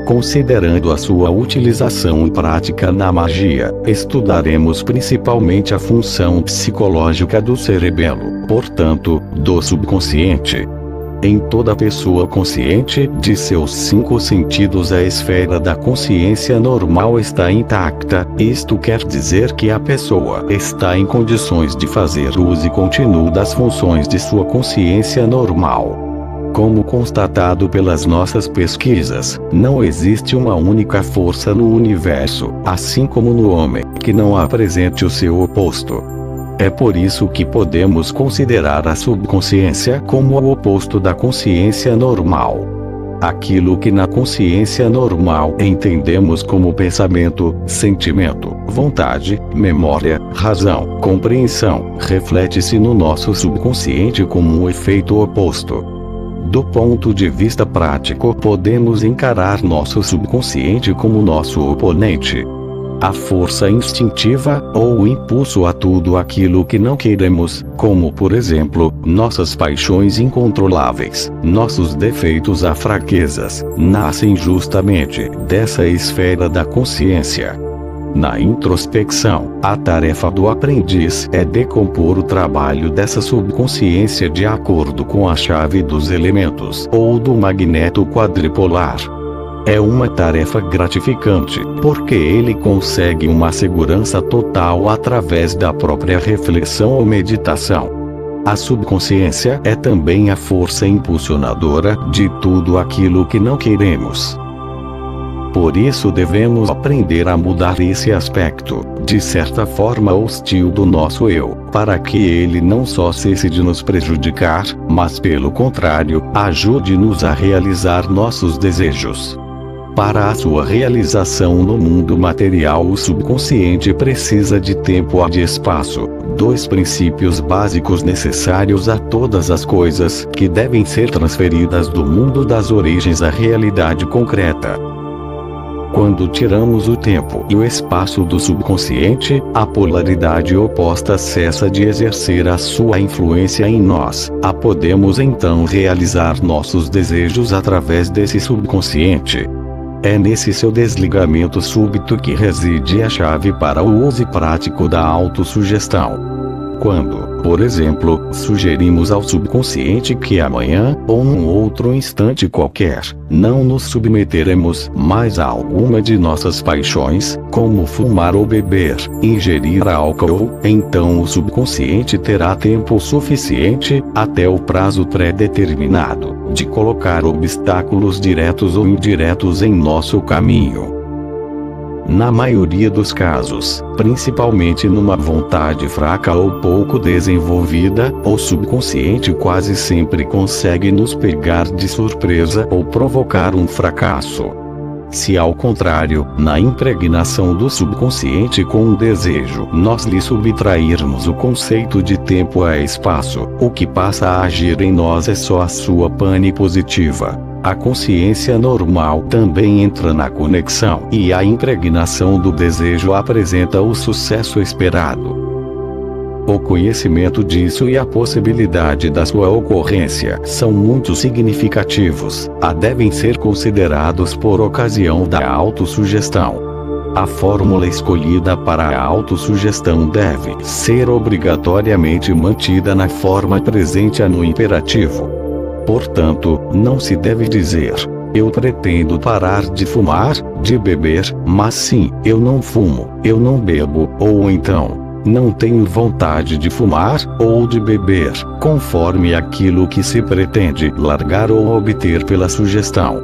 Considerando a sua utilização prática na magia, estudaremos principalmente a função psicológica do cerebelo, portanto, do subconsciente. Em toda pessoa consciente de seus 5 sentidos, a esfera da consciência normal está intacta, isto quer dizer que a pessoa está em condições de fazer uso contínuo das funções de sua consciência normal. Como constatado pelas nossas pesquisas, não existe uma única força no universo, assim como no homem, que não apresente o seu oposto. É por isso que podemos considerar a subconsciência como o oposto da consciência normal. Aquilo que na consciência normal entendemos como pensamento, sentimento, vontade, memória, razão, compreensão, reflete-se no nosso subconsciente como um efeito oposto. Do ponto de vista prático, podemos encarar nosso subconsciente como nosso oponente. A força instintiva, ou o impulso a tudo aquilo que não queremos, como por exemplo, nossas paixões incontroláveis, nossos defeitos a fraquezas, nascem justamente dessa esfera da consciência. Na introspecção, a tarefa do aprendiz é decompor o trabalho dessa subconsciência de acordo com a chave dos elementos ou do magneto quadripolar. É uma tarefa gratificante, porque ele consegue uma segurança total através da própria reflexão ou meditação. A subconsciência é também a força impulsionadora de tudo aquilo que não queremos. Por isso devemos aprender a mudar esse aspecto, de certa forma hostil do nosso eu, para que ele não só cesse de nos prejudicar, mas pelo contrário, ajude-nos a realizar nossos desejos. Para a sua realização no mundo material, o subconsciente precisa de tempo e de espaço, 2 princípios básicos necessários a todas as coisas, que devem ser transferidas do mundo das origens à realidade concreta. Quando tiramos o tempo e o espaço do subconsciente, a polaridade oposta cessa de exercer a sua influência em nós. Podemos então realizar nossos desejos através desse subconsciente. É nesse seu desligamento súbito que reside a chave para o uso prático da autossugestão. Quando, por exemplo, sugerimos ao subconsciente que amanhã, ou num outro instante qualquer, não nos submeteremos mais a alguma de nossas paixões, como fumar ou beber, ingerir álcool, então o subconsciente terá tempo suficiente, até o prazo pré-determinado, de colocar obstáculos diretos ou indiretos em nosso caminho. Na maioria dos casos, principalmente numa vontade fraca ou pouco desenvolvida, o subconsciente quase sempre consegue nos pegar de surpresa ou provocar um fracasso. Se ao contrário, na impregnação do subconsciente com um desejo, nós lhe subtrairmos o conceito de tempo e espaço, o que passa a agir em nós é só a sua pane positiva. A consciência normal também entra na conexão e a impregnação do desejo apresenta o sucesso esperado. O conhecimento disso e a possibilidade da sua ocorrência são muito significativos, devem ser considerados por ocasião da autossugestão. A fórmula escolhida para a autossugestão deve ser obrigatoriamente mantida na forma presente no imperativo. Portanto, não se deve dizer: eu pretendo parar de fumar, de beber, mas sim, eu não fumo, eu não bebo, ou então, não tenho vontade de fumar, ou de beber, conforme aquilo que se pretende largar ou obter pela sugestão.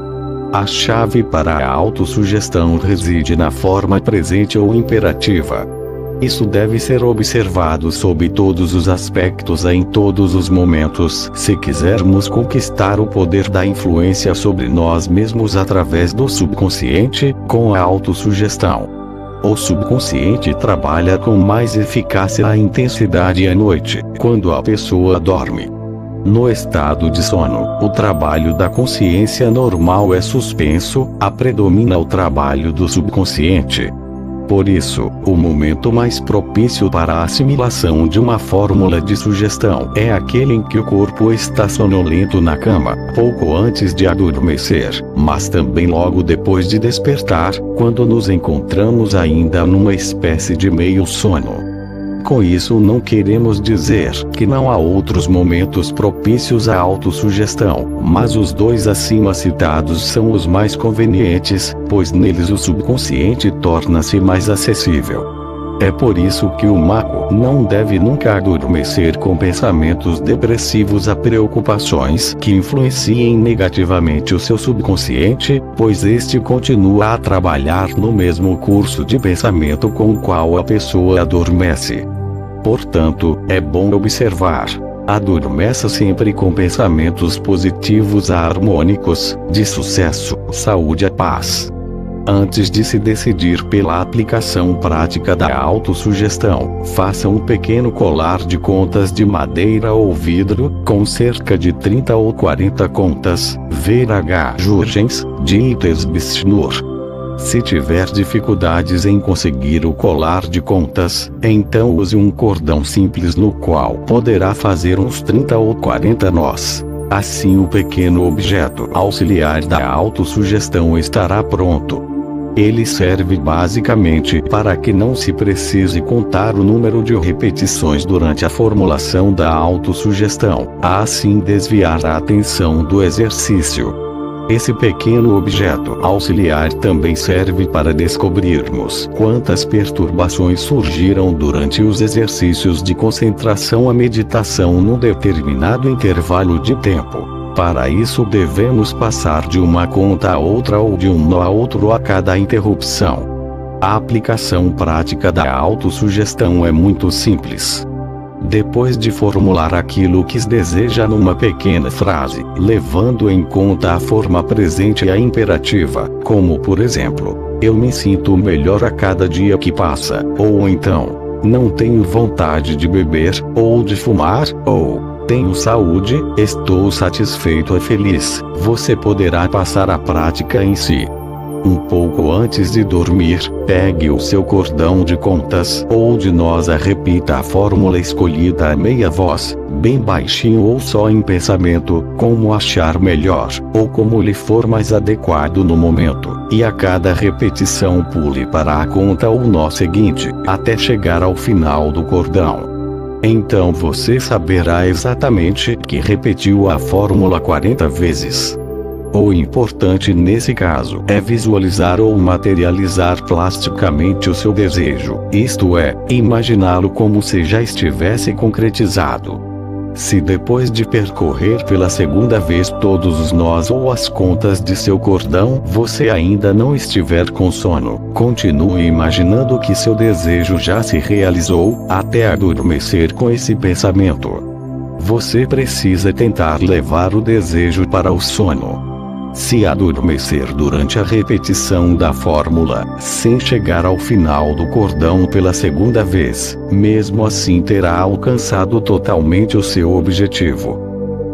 A chave para a autossugestão reside na forma presente ou imperativa. Isso deve ser observado sob todos os aspectos e em todos os momentos, se quisermos conquistar o poder da influência sobre nós mesmos através do subconsciente, com a autossugestão. O subconsciente trabalha com mais eficácia e intensidade à noite, quando a pessoa dorme. No estado de sono, o trabalho da consciência normal é suspenso, predomina o trabalho do subconsciente. Por isso, o momento mais propício para a assimilação de uma fórmula de sugestão é aquele em que o corpo está sonolento na cama, pouco antes de adormecer, mas também logo depois de despertar, quando nos encontramos ainda numa espécie de meio sono. Com isso não queremos dizer que não há outros momentos propícios à autossugestão, mas os dois acima citados são os mais convenientes, pois neles o subconsciente torna-se mais acessível. É por isso que o mago não deve nunca adormecer com pensamentos depressivos a preocupações que influenciem negativamente o seu subconsciente, pois este continua a trabalhar no mesmo curso de pensamento com o qual a pessoa adormece. Portanto, é bom observar: adormeça sempre com pensamentos positivos harmônicos, de sucesso, saúde e paz. Antes de se decidir pela aplicação prática da autossugestão, faça um pequeno colar de contas de madeira ou vidro, com cerca de 30 ou 40 contas, Viragajurgens, de Itesbishnur. Se tiver dificuldades em conseguir o colar de contas, então use um cordão simples no qual poderá fazer uns 30 ou 40 nós. Assim o pequeno objeto auxiliar da autossugestão estará pronto. Ele serve basicamente para que não se precise contar o número de repetições durante a formulação da autossugestão, a assim desviar a atenção do exercício. Esse pequeno objeto auxiliar também serve para descobrirmos quantas perturbações surgiram durante os exercícios de concentração à meditação num determinado intervalo de tempo. Para isso devemos passar de uma conta a outra ou de um nó a outro a cada interrupção. A aplicação prática da autossugestão é muito simples. Depois de formular aquilo que se deseja numa pequena frase, levando em conta a forma presente e a imperativa, como por exemplo, eu me sinto melhor a cada dia que passa, ou então, não tenho vontade de beber, ou de fumar, ou tenho saúde, estou satisfeito e feliz, você poderá passar a prática em si. Um pouco antes de dormir, pegue o seu cordão de contas ou de nós repita a fórmula escolhida a meia voz, bem baixinho ou só em pensamento, como achar melhor, ou como lhe for mais adequado no momento, e a cada repetição pule para a conta ou nó seguinte, até chegar ao final do cordão. Então você saberá exatamente que repetiu a fórmula 40 vezes. O importante nesse caso é visualizar ou materializar plasticamente o seu desejo, isto é, imaginá-lo como se já estivesse concretizado. Se depois de percorrer pela segunda vez todos os nós ou as contas de seu cordão você ainda não estiver com sono, continue imaginando que seu desejo já se realizou, até adormecer com esse pensamento. Você precisa tentar levar o desejo para o sono. Se adormecer durante a repetição da fórmula, sem chegar ao final do cordão pela segunda vez, mesmo assim terá alcançado totalmente o seu objetivo.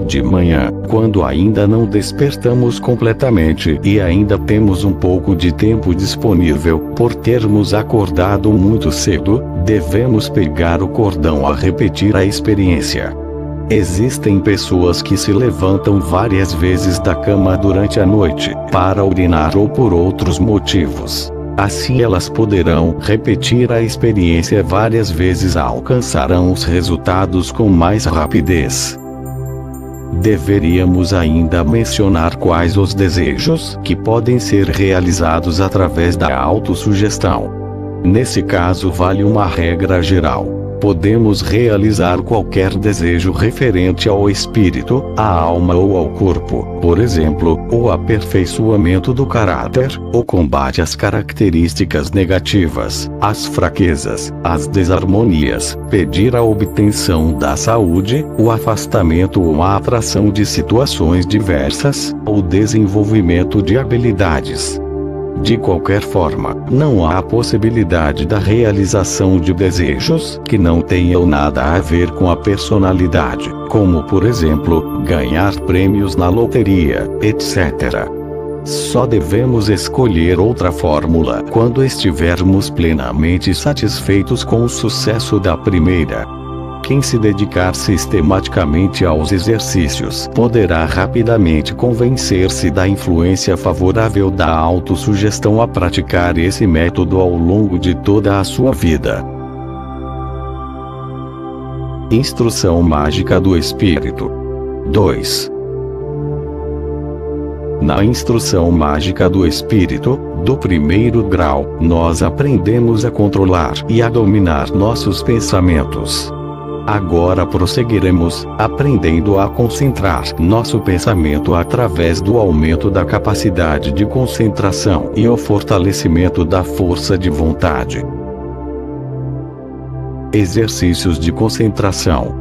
De manhã, quando ainda não despertamos completamente e ainda temos um pouco de tempo disponível, por termos acordado muito cedo, devemos pegar o cordão a repetir a experiência. Existem pessoas que se levantam várias vezes da cama durante a noite, para urinar ou por outros motivos. Assim elas poderão repetir a experiência várias vezes e alcançarão os resultados com mais rapidez. Deveríamos ainda mencionar quais os desejos que podem ser realizados através da autossugestão. Nesse caso vale uma regra geral. Podemos realizar qualquer desejo referente ao espírito, à alma ou ao corpo, por exemplo, o aperfeiçoamento do caráter, o combate às características negativas, às fraquezas, às desarmonias, pedir a obtenção da saúde, o afastamento ou a atração de situações diversas, o desenvolvimento de habilidades. De qualquer forma, não há possibilidade da realização de desejos que não tenham nada a ver com a personalidade, como por exemplo, ganhar prêmios na loteria, etc. Só devemos escolher outra fórmula quando estivermos plenamente satisfeitos com o sucesso da primeira. Quem se dedicar sistematicamente aos exercícios poderá rapidamente convencer-se da influência favorável da autossugestão a praticar esse método ao longo de toda a sua vida. Instrução mágica do espírito. 2. Na instrução mágica do espírito, do primeiro grau, nós aprendemos a controlar e a dominar nossos pensamentos. Agora prosseguiremos, aprendendo a concentrar nosso pensamento através do aumento da capacidade de concentração e o fortalecimento da força de vontade. Exercícios de concentração.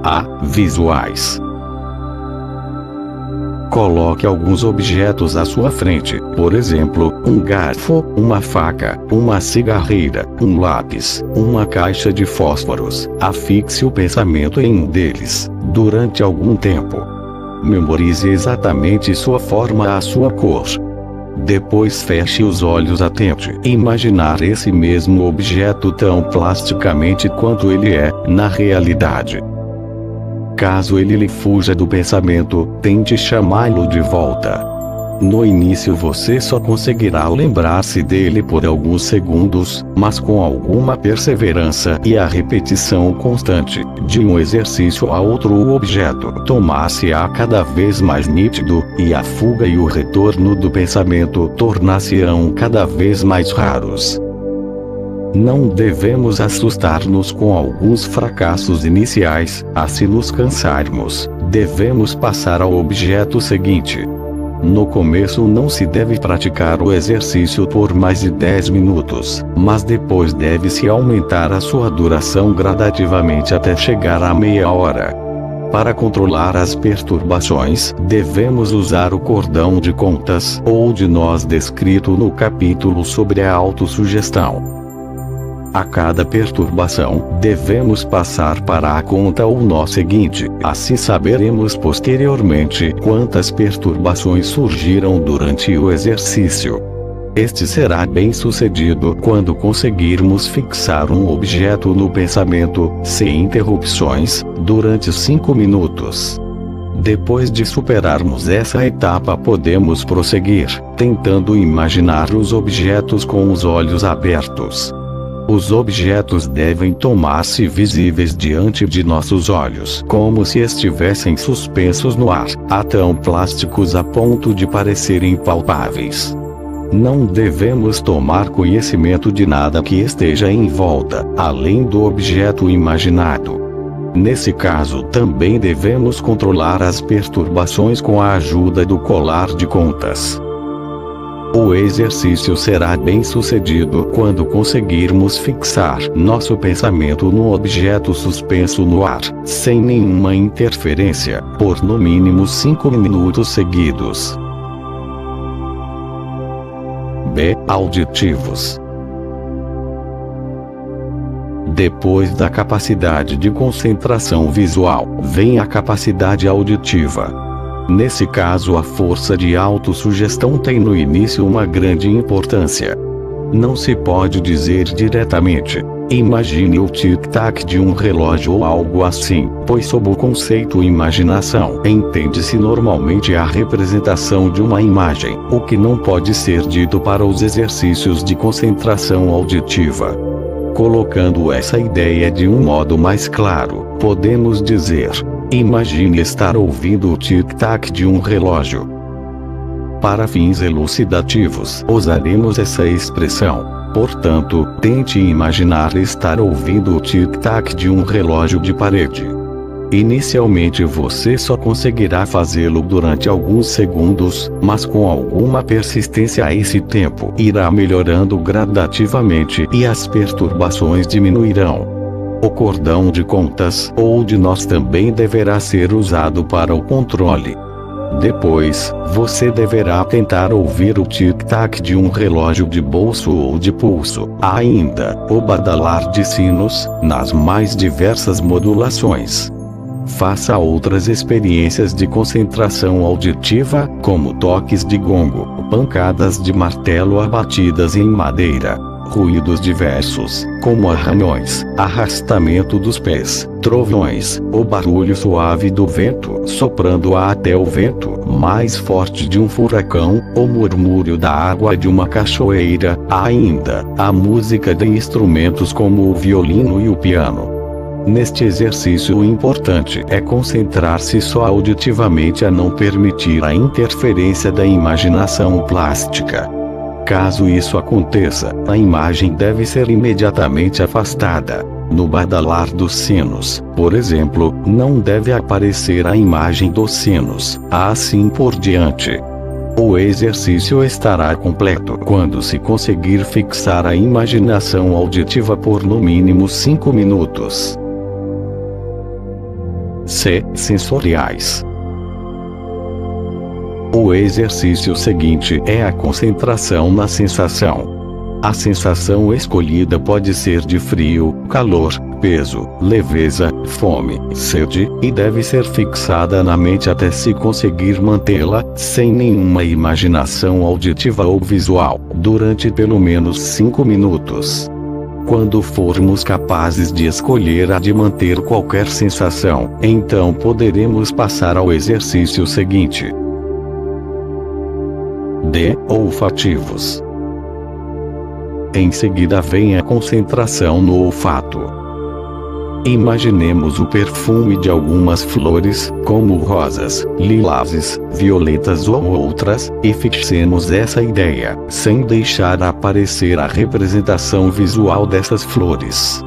A. Visuais. Coloque alguns objetos à sua frente, por exemplo, um garfo, uma faca, uma cigarreira, um lápis, uma caixa de fósforos. Afixe o pensamento em um deles, durante algum tempo. Memorize exatamente sua forma, a sua cor. Depois feche os olhos e tente imaginar esse mesmo objeto tão plasticamente quanto ele é, na realidade. Caso ele lhe fuja do pensamento, tente chamá-lo de volta. No início você só conseguirá lembrar-se dele por alguns segundos, mas com alguma perseverança e a repetição constante de um exercício a outro o objeto tornar-se-á cada vez mais nítido, e a fuga e o retorno do pensamento tornar-se-ão cada vez mais raros. Não devemos assustar-nos com alguns fracassos iniciais. Se nos cansarmos, devemos passar ao objeto seguinte. No começo não se deve praticar o exercício por mais de 10 minutos, mas depois deve-se aumentar a sua duração gradativamente até chegar a meia hora. Para controlar as perturbações, devemos usar o cordão de contas ou de nós descrito no capítulo sobre a autossugestão. A cada perturbação, devemos passar para a conta o nó seguinte, assim saberemos posteriormente quantas perturbações surgiram durante o exercício. Este será bem sucedido quando conseguirmos fixar um objeto no pensamento, sem interrupções, durante 5 minutos. Depois de superarmos essa etapa, podemos prosseguir, tentando imaginar os objetos com os olhos abertos. Os objetos devem tornar-se visíveis diante de nossos olhos, como se estivessem suspensos no ar, tão plásticos a ponto de parecerem impalpáveis. Não devemos tomar conhecimento de nada que esteja em volta, além do objeto imaginado. Nesse caso, também devemos controlar as perturbações com a ajuda do colar de contas. O exercício será bem sucedido quando conseguirmos fixar nosso pensamento no objeto suspenso no ar, sem nenhuma interferência, por no mínimo 5 minutos seguidos. B. Auditivos. Depois da capacidade de concentração visual, vem a capacidade auditiva. Nesse caso, a força de autossugestão tem no início uma grande importância. Não se pode dizer diretamente: imagine o tic-tac de um relógio ou algo assim, pois sob o conceito imaginação, entende-se normalmente a representação de uma imagem, o que não pode ser dito para os exercícios de concentração auditiva. Colocando essa ideia de um modo mais claro, podemos dizer: imagine estar ouvindo o tic-tac de um relógio. Para fins elucidativos, usaremos essa expressão. Portanto, tente imaginar estar ouvindo o tic-tac de um relógio de parede. Inicialmente você só conseguirá fazê-lo durante alguns segundos, mas com alguma persistência esse tempo irá melhorando gradativamente e as perturbações diminuirão. O cordão de contas ou de nós também deverá ser usado para o controle. Depois, você deverá tentar ouvir o tic-tac de um relógio de bolso ou de pulso, ainda, o badalar de sinos, nas mais diversas modulações. Faça outras experiências de concentração auditiva, como toques de gongo, pancadas de martelo abatidas em madeira, ruídos diversos, como arranhões, arrastamento dos pés, trovões, o barulho suave do vento soprando até o vento mais forte de um furacão, o murmúrio da água de uma cachoeira, ainda, a música de instrumentos como o violino e o piano. Neste exercício, o importante é concentrar-se só auditivamente, a não permitir a interferência da imaginação plástica. Caso isso aconteça, a imagem deve ser imediatamente afastada. No badalar dos sinos, por exemplo, não deve aparecer a imagem dos sinos, assim por diante. O exercício estará completo quando se conseguir fixar a imaginação auditiva por no mínimo 5 minutos. C. Sensoriais. O exercício seguinte é a concentração na sensação. A sensação escolhida pode ser de frio, calor, peso, leveza, fome, sede, e deve ser fixada na mente até se conseguir mantê-la, sem nenhuma imaginação auditiva ou visual, durante pelo menos 5 minutos. Quando formos capazes de escolher a de manter qualquer sensação, então poderemos passar ao exercício seguinte. D. Olfativos. Em seguida vem a concentração no olfato. Imaginemos o perfume de algumas flores, como rosas, lilazes, violetas ou outras, e fixemos essa ideia, sem deixar aparecer a representação visual dessas flores.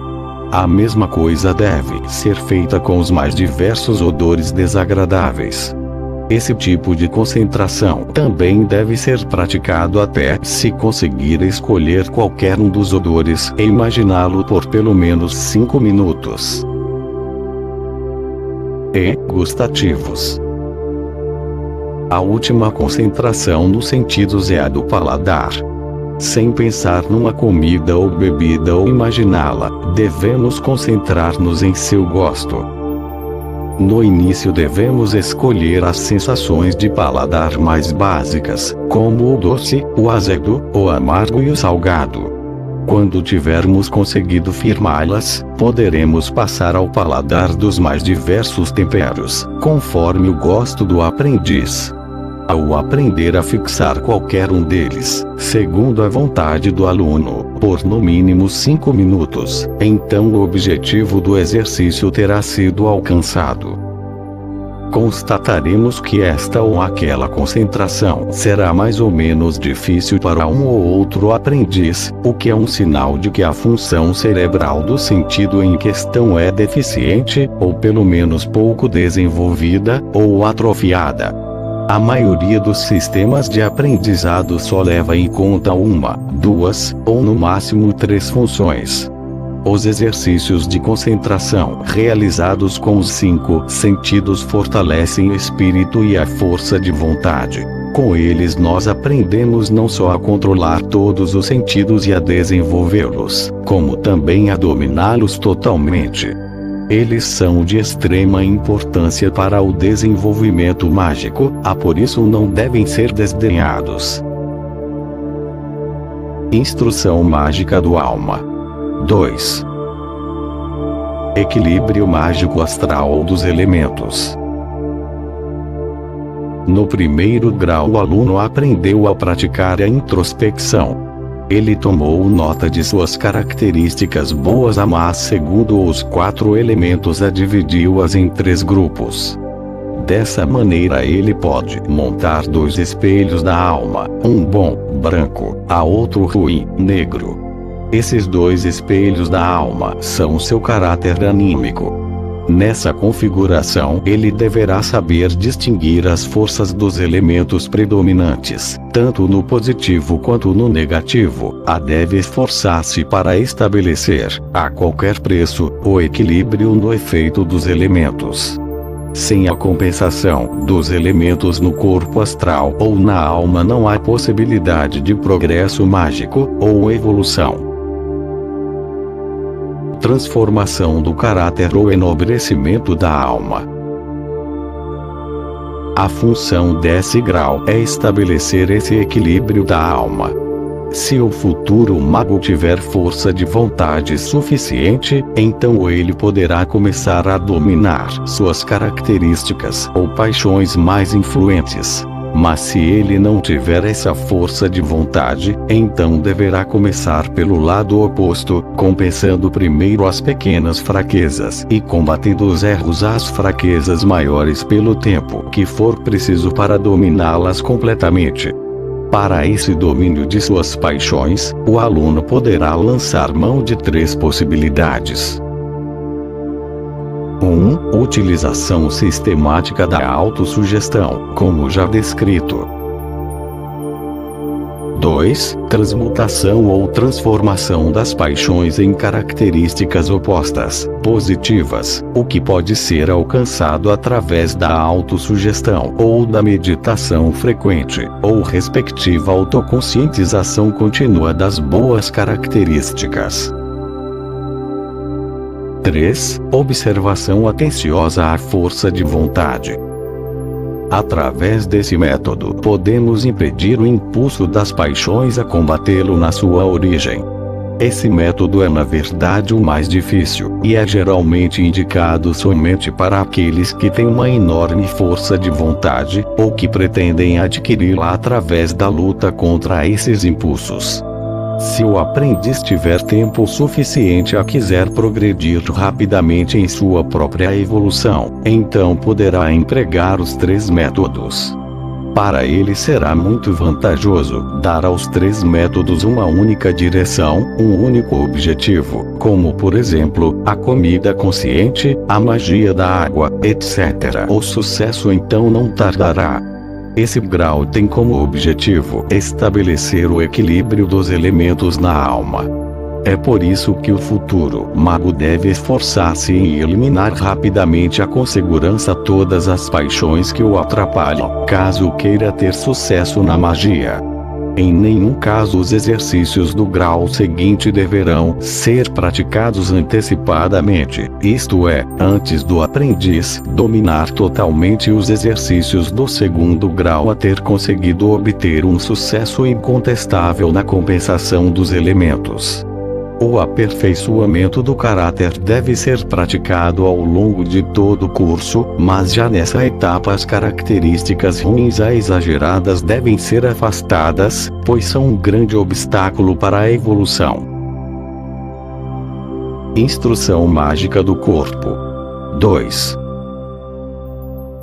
A mesma coisa deve ser feita com os mais diversos odores desagradáveis. Esse tipo de concentração também deve ser praticado até se conseguir escolher qualquer um dos odores e imaginá-lo por pelo menos 5 minutos. E. Gustativos. A última concentração nos sentidos é a do paladar. sem pensar numa comida ou bebida ou imaginá-la, devemos concentrar-nos em seu gosto. No início devemos escolher as sensações de paladar mais básicas, como o doce, o azedo, o amargo e o salgado. Quando tivermos conseguido firmá-las, poderemos passar ao paladar dos mais diversos temperos, conforme o gosto do aprendiz. Ao aprender a fixar qualquer um deles, segundo a vontade do aluno, por no mínimo 5 minutos, então o objetivo do exercício terá sido alcançado. Constataremos que esta ou aquela concentração será mais ou menos difícil para um ou outro aprendiz, o que é um sinal de que a função cerebral do sentido em questão é deficiente, ou pelo menos pouco desenvolvida, ou atrofiada. A maioria dos sistemas de aprendizado só leva em conta uma, duas, ou no máximo 3 funções. Os exercícios de concentração realizados com os 5 sentidos fortalecem o espírito e a força de vontade. Com eles nós aprendemos não só a controlar todos os sentidos e a desenvolvê-los, como também a dominá-los totalmente. Eles são de extrema importância para o desenvolvimento mágico, por isso não devem ser desdenhados. Instrução mágica do alma. 2. Equilíbrio mágico astral dos elementos. No primeiro grau o aluno aprendeu a praticar a introspecção. Ele tomou nota de suas características boas a más segundo os 4 elementos e dividiu-as em 3 grupos. Dessa maneira ele pode montar 2 espelhos da alma, um bom, branco, a outro ruim, negro. Esses 2 espelhos da alma são seu caráter anímico. Nessa configuração ele deverá saber distinguir as forças dos elementos predominantes, tanto no positivo quanto no negativo, deve esforçar-se para estabelecer, a qualquer preço, o equilíbrio no efeito dos elementos. Sem a compensação dos elementos no corpo astral ou na alma não há possibilidade de progresso mágico, ou evolução. Transformação do caráter ou enobrecimento da alma. A função desse grau é estabelecer esse equilíbrio da alma. Se o futuro mago tiver força de vontade suficiente, então ele poderá começar a dominar suas características ou paixões mais influentes. Mas se ele não tiver essa força de vontade, então deverá começar pelo lado oposto, compensando primeiro as pequenas fraquezas e combatendo os erros às fraquezas maiores pelo tempo que for preciso para dominá-las completamente. Para esse domínio de suas paixões, o aluno poderá lançar mão de 3 possibilidades. 1. Utilização sistemática da autossugestão, como já descrito. 2. Transmutação ou transformação das paixões em características opostas, positivas, o que pode ser alcançado através da autossugestão ou da meditação frequente, ou respectiva autoconscientização contínua das boas características. 3. Observação atenciosa à força de vontade. Através desse método podemos impedir o impulso das paixões a combatê-lo na sua origem. Esse método é na verdade o mais difícil, e é geralmente indicado somente para aqueles que têm uma enorme força de vontade, ou que pretendem adquiri-la através da luta contra esses impulsos. Se o aprendiz tiver tempo suficiente e quiser progredir rapidamente em sua própria evolução, então poderá empregar os 3 métodos. Para ele será muito vantajoso dar aos 3 métodos uma única direção, um único objetivo, como por exemplo, a comida consciente, a magia da água, etc. O sucesso então não tardará. Esse grau tem como objetivo estabelecer o equilíbrio dos elementos na alma. É por isso que o futuro mago deve esforçar-se em eliminar rapidamente com segurança todas as paixões que o atrapalham, caso queira ter sucesso na magia. Em nenhum caso os exercícios do grau seguinte deverão ser praticados antecipadamente, isto é, antes do aprendiz dominar totalmente os exercícios do segundo grau a ter conseguido obter um sucesso incontestável na compensação dos elementos. O aperfeiçoamento do caráter deve ser praticado ao longo de todo o curso, mas já nessa etapa as características ruins a exageradas devem ser afastadas, pois são um grande obstáculo para a evolução. Instrução mágica do corpo. 2.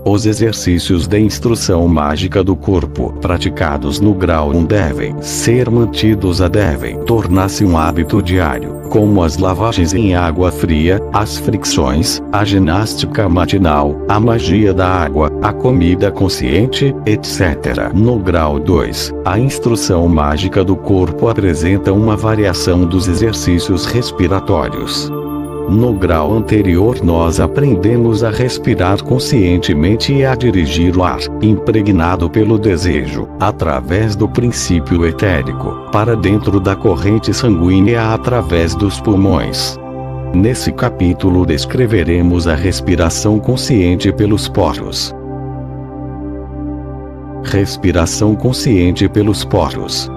Os exercícios de instrução mágica do corpo praticados no grau 1 devem ser mantidos devem tornar-se um hábito diário, como as lavagens em água fria, as fricções, a ginástica matinal, a magia da água, a comida consciente, etc. No grau 2, a instrução mágica do corpo apresenta uma variação dos exercícios respiratórios. No grau anterior nós aprendemos a respirar conscientemente e a dirigir o ar, impregnado pelo desejo, através do princípio etérico, para dentro da corrente sanguínea através dos pulmões. Nesse capítulo descreveremos a respiração consciente pelos poros. Respiração consciente pelos poros.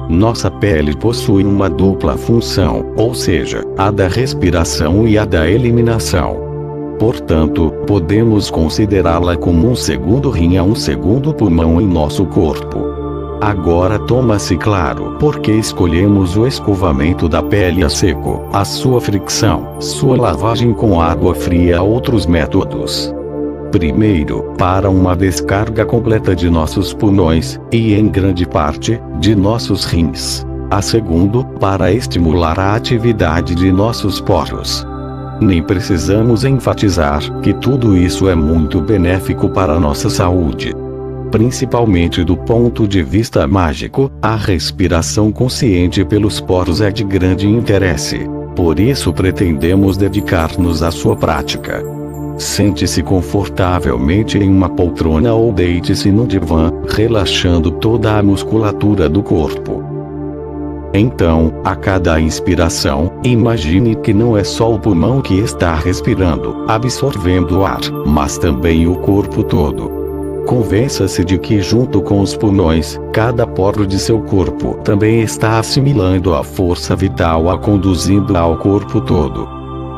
Nossa pele possui uma dupla função, ou seja, a da respiração e a da eliminação. Portanto, podemos considerá-la como um segundo rim a um segundo pulmão em nosso corpo. Agora toma-se claro por que escolhemos o escovamento da pele a seco, a sua fricção, sua lavagem com água fria a outros métodos. Primeiro, para uma descarga completa de nossos pulmões, e em grande parte, de nossos rins. A segundo, para estimular a atividade de nossos poros. Nem precisamos enfatizar que tudo isso é muito benéfico para a nossa saúde. Principalmente do ponto de vista mágico, a respiração consciente pelos poros é de grande interesse. Por isso pretendemos dedicar-nos à sua prática. Sente-se confortavelmente em uma poltrona ou deite-se no divã, relaxando toda a musculatura do corpo. Então, a cada inspiração, imagine que não é só o pulmão que está respirando, absorvendo o ar, mas também o corpo todo. Convença-se de que junto com os pulmões, cada poro de seu corpo também está assimilando a força vital a conduzindo ao corpo todo.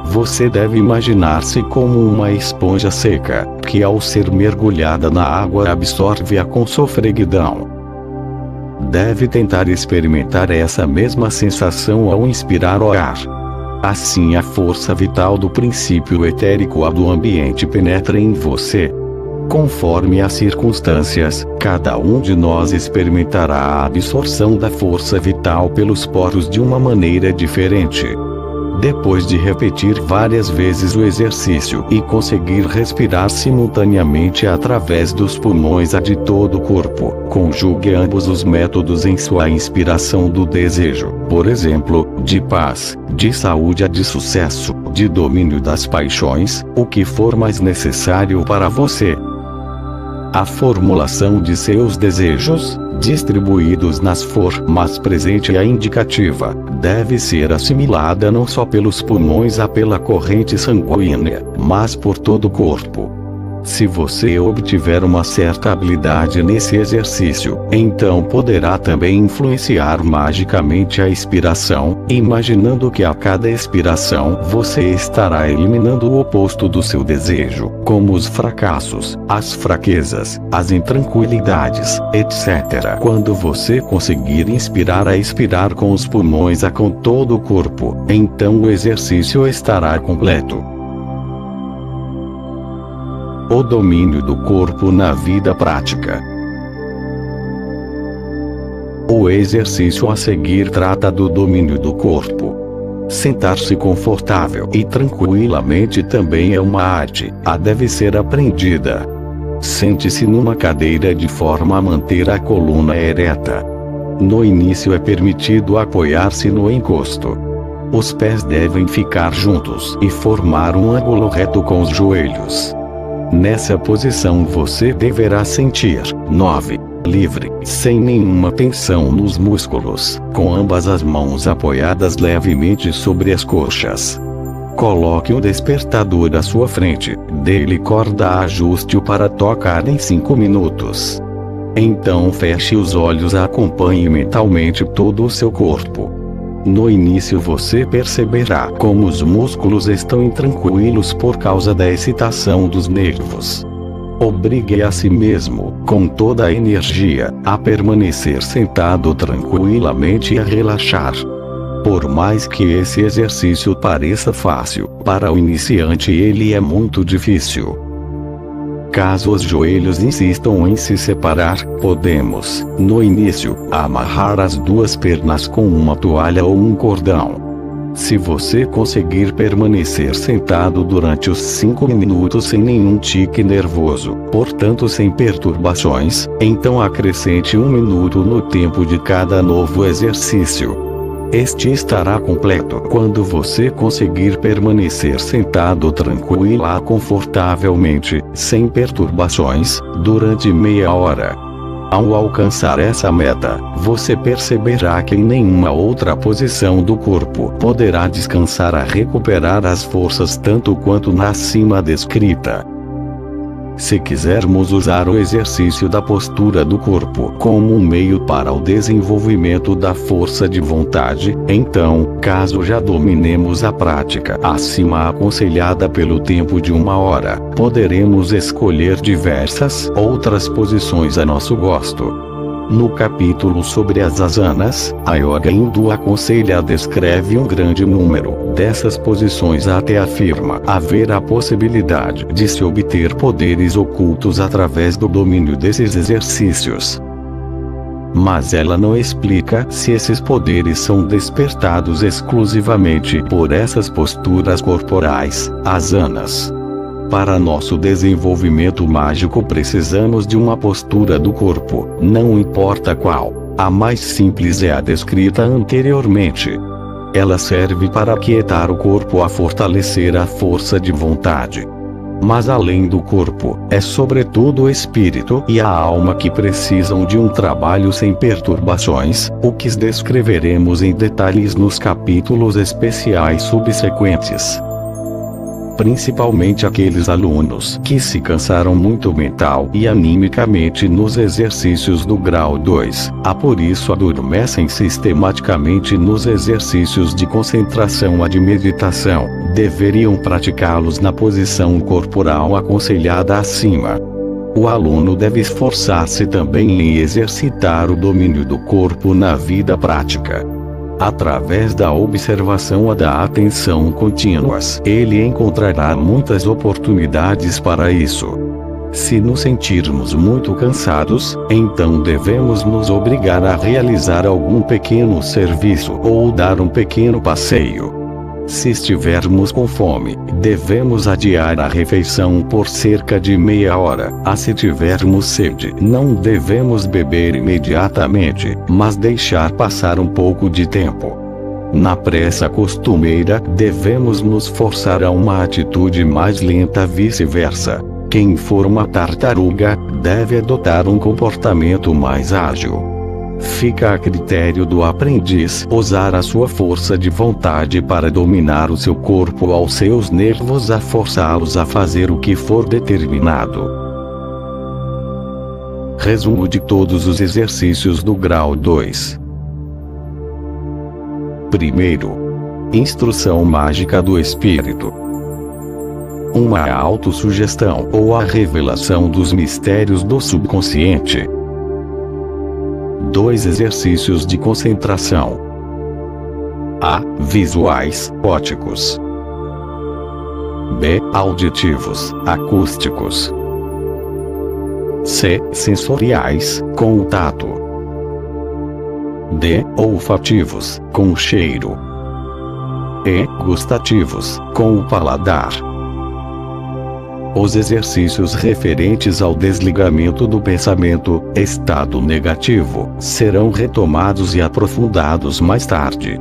Você deve imaginar-se como uma esponja seca, que ao ser mergulhada na água absorve-a com sofreguidão. Deve tentar experimentar essa mesma sensação ao inspirar o ar. Assim a força vital do princípio etérico do ambiente penetra em você. Conforme as circunstâncias, cada um de nós experimentará a absorção da força vital pelos poros de uma maneira diferente. Depois de repetir várias vezes o exercício e conseguir respirar simultaneamente através dos pulmões a de todo o corpo, conjugue ambos os métodos em sua inspiração do desejo, por exemplo, de paz, de saúde a de sucesso, de domínio das paixões, o que for mais necessário para você. A formulação de seus desejos, distribuídos nas formas presente e a indicativa, deve ser assimilada não só pelos pulmões pela corrente sanguínea, mas por todo o corpo. Se você obtiver uma certa habilidade nesse exercício, então poderá também influenciar magicamente a expiração, imaginando que a cada expiração você estará eliminando o oposto do seu desejo, como os fracassos, as fraquezas, as intranquilidades, etc. Quando você conseguir inspirar a expirar com os pulmões com todo o corpo, então o exercício estará completo. O domínio do corpo na vida prática. O exercício a seguir trata do domínio do corpo. Sentar-se confortável e tranquilamente também é uma arte, deve ser aprendida. Sente-se numa cadeira de forma a manter a coluna ereta. No início é permitido apoiar-se no encosto. Os pés devem ficar juntos e formar um ângulo reto com os joelhos. Nessa posição você deverá sentir 9 livre, sem nenhuma tensão nos músculos, com ambas as mãos apoiadas levemente sobre as coxas. Coloque um despertador à sua frente, dê-lhe corda, ajuste-o para tocar em 5 minutos. Então feche os olhos e acompanhe mentalmente todo o seu corpo. No início você perceberá como os músculos estão intranquilos por causa da excitação dos nervos. Obrigue a si mesmo, com toda a energia, a permanecer sentado tranquilamente e a relaxar. Por mais que esse exercício pareça fácil, para o iniciante ele é muito difícil. Caso os joelhos insistam em se separar, podemos, no início, amarrar as duas pernas com uma toalha ou um cordão. Se você conseguir permanecer sentado durante os 5 minutos sem nenhum tique nervoso, portanto sem perturbações, então acrescente 1 minuto no tempo de cada novo exercício. Este estará completo quando você conseguir permanecer sentado tranquila confortavelmente, sem perturbações, durante meia hora. Ao alcançar essa meta, você perceberá que em nenhuma outra posição do corpo poderá descansar a recuperar as forças tanto quanto na acima descrita. Se quisermos usar o exercício da postura do corpo como um meio para o desenvolvimento da força de vontade, então, caso já dominemos a prática acima aconselhada pelo tempo de 1 hora, poderemos escolher diversas outras posições a nosso gosto. No capítulo sobre as asanas, a yoga hindu aconselha descreve um grande número dessas posições até afirma haver a possibilidade de se obter poderes ocultos através do domínio desses exercícios. Mas ela não explica se esses poderes são despertados exclusivamente por essas posturas corporais, asanas. Para nosso desenvolvimento mágico precisamos de uma postura do corpo, não importa qual. A mais simples é a descrita anteriormente. Ela serve para aquietar o corpo a fortalecer a força de vontade. Mas além do corpo, é sobretudo o espírito e a alma que precisam de um trabalho sem perturbações, o que descreveremos em detalhes nos capítulos especiais subsequentes. Principalmente aqueles alunos que se cansaram muito mental e animicamente nos exercícios do grau 2, por isso adormecem sistematicamente nos exercícios de concentração e de meditação, deveriam praticá-los na posição corporal aconselhada acima. O aluno deve esforçar-se também em exercitar o domínio do corpo na vida prática. Através da observação e da atenção contínuas, ele encontrará muitas oportunidades para isso. Se nos sentirmos muito cansados, então devemos nos obrigar a realizar algum pequeno serviço ou dar um pequeno passeio. Se estivermos com fome, devemos adiar a refeição por cerca de meia hora. Se tivermos sede, não devemos beber imediatamente, mas deixar passar um pouco de tempo. Na pressa costumeira, devemos nos forçar a uma atitude mais lenta, vice-versa. Quem for uma tartaruga, deve adotar um comportamento mais ágil. Fica a critério do aprendiz usar a sua força de vontade para dominar o seu corpo aos seus nervos a forçá-los a fazer o que for determinado. Resumo de todos os exercícios do grau 2. Primeiro. Instrução mágica do espírito. Uma autossugestão ou a revelação dos mistérios do subconsciente. 2 exercícios de concentração. A. Visuais, ópticos. B. Auditivos, acústicos. C. Sensoriais, com o tato. D. Olfativos, com o cheiro. E. Gustativos, com o paladar. Os exercícios referentes ao desligamento do pensamento, estado negativo, serão retomados e aprofundados mais tarde.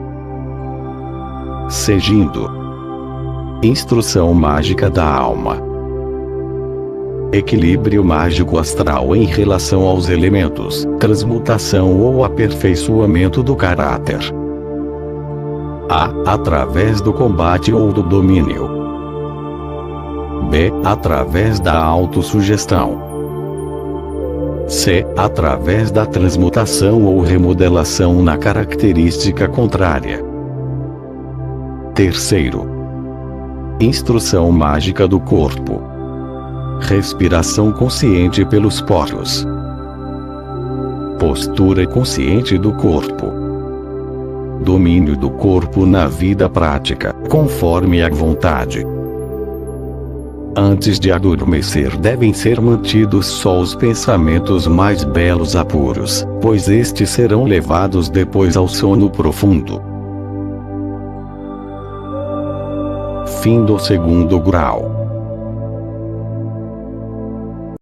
Seguindo. Instrução mágica da alma. Equilíbrio mágico astral em relação aos elementos, transmutação ou aperfeiçoamento do caráter. A. Através do combate ou do domínio. B. Através da autossugestão. C. Através da transmutação ou remodelação na característica contrária. Terceiro. Instrução mágica do corpo. Respiração consciente pelos poros. Postura consciente do corpo. Domínio do corpo na vida prática, conforme a vontade. Antes de adormecer devem ser mantidos só os pensamentos mais belos apuros, pois estes serão levados depois ao sono profundo. Fim do 2º grau.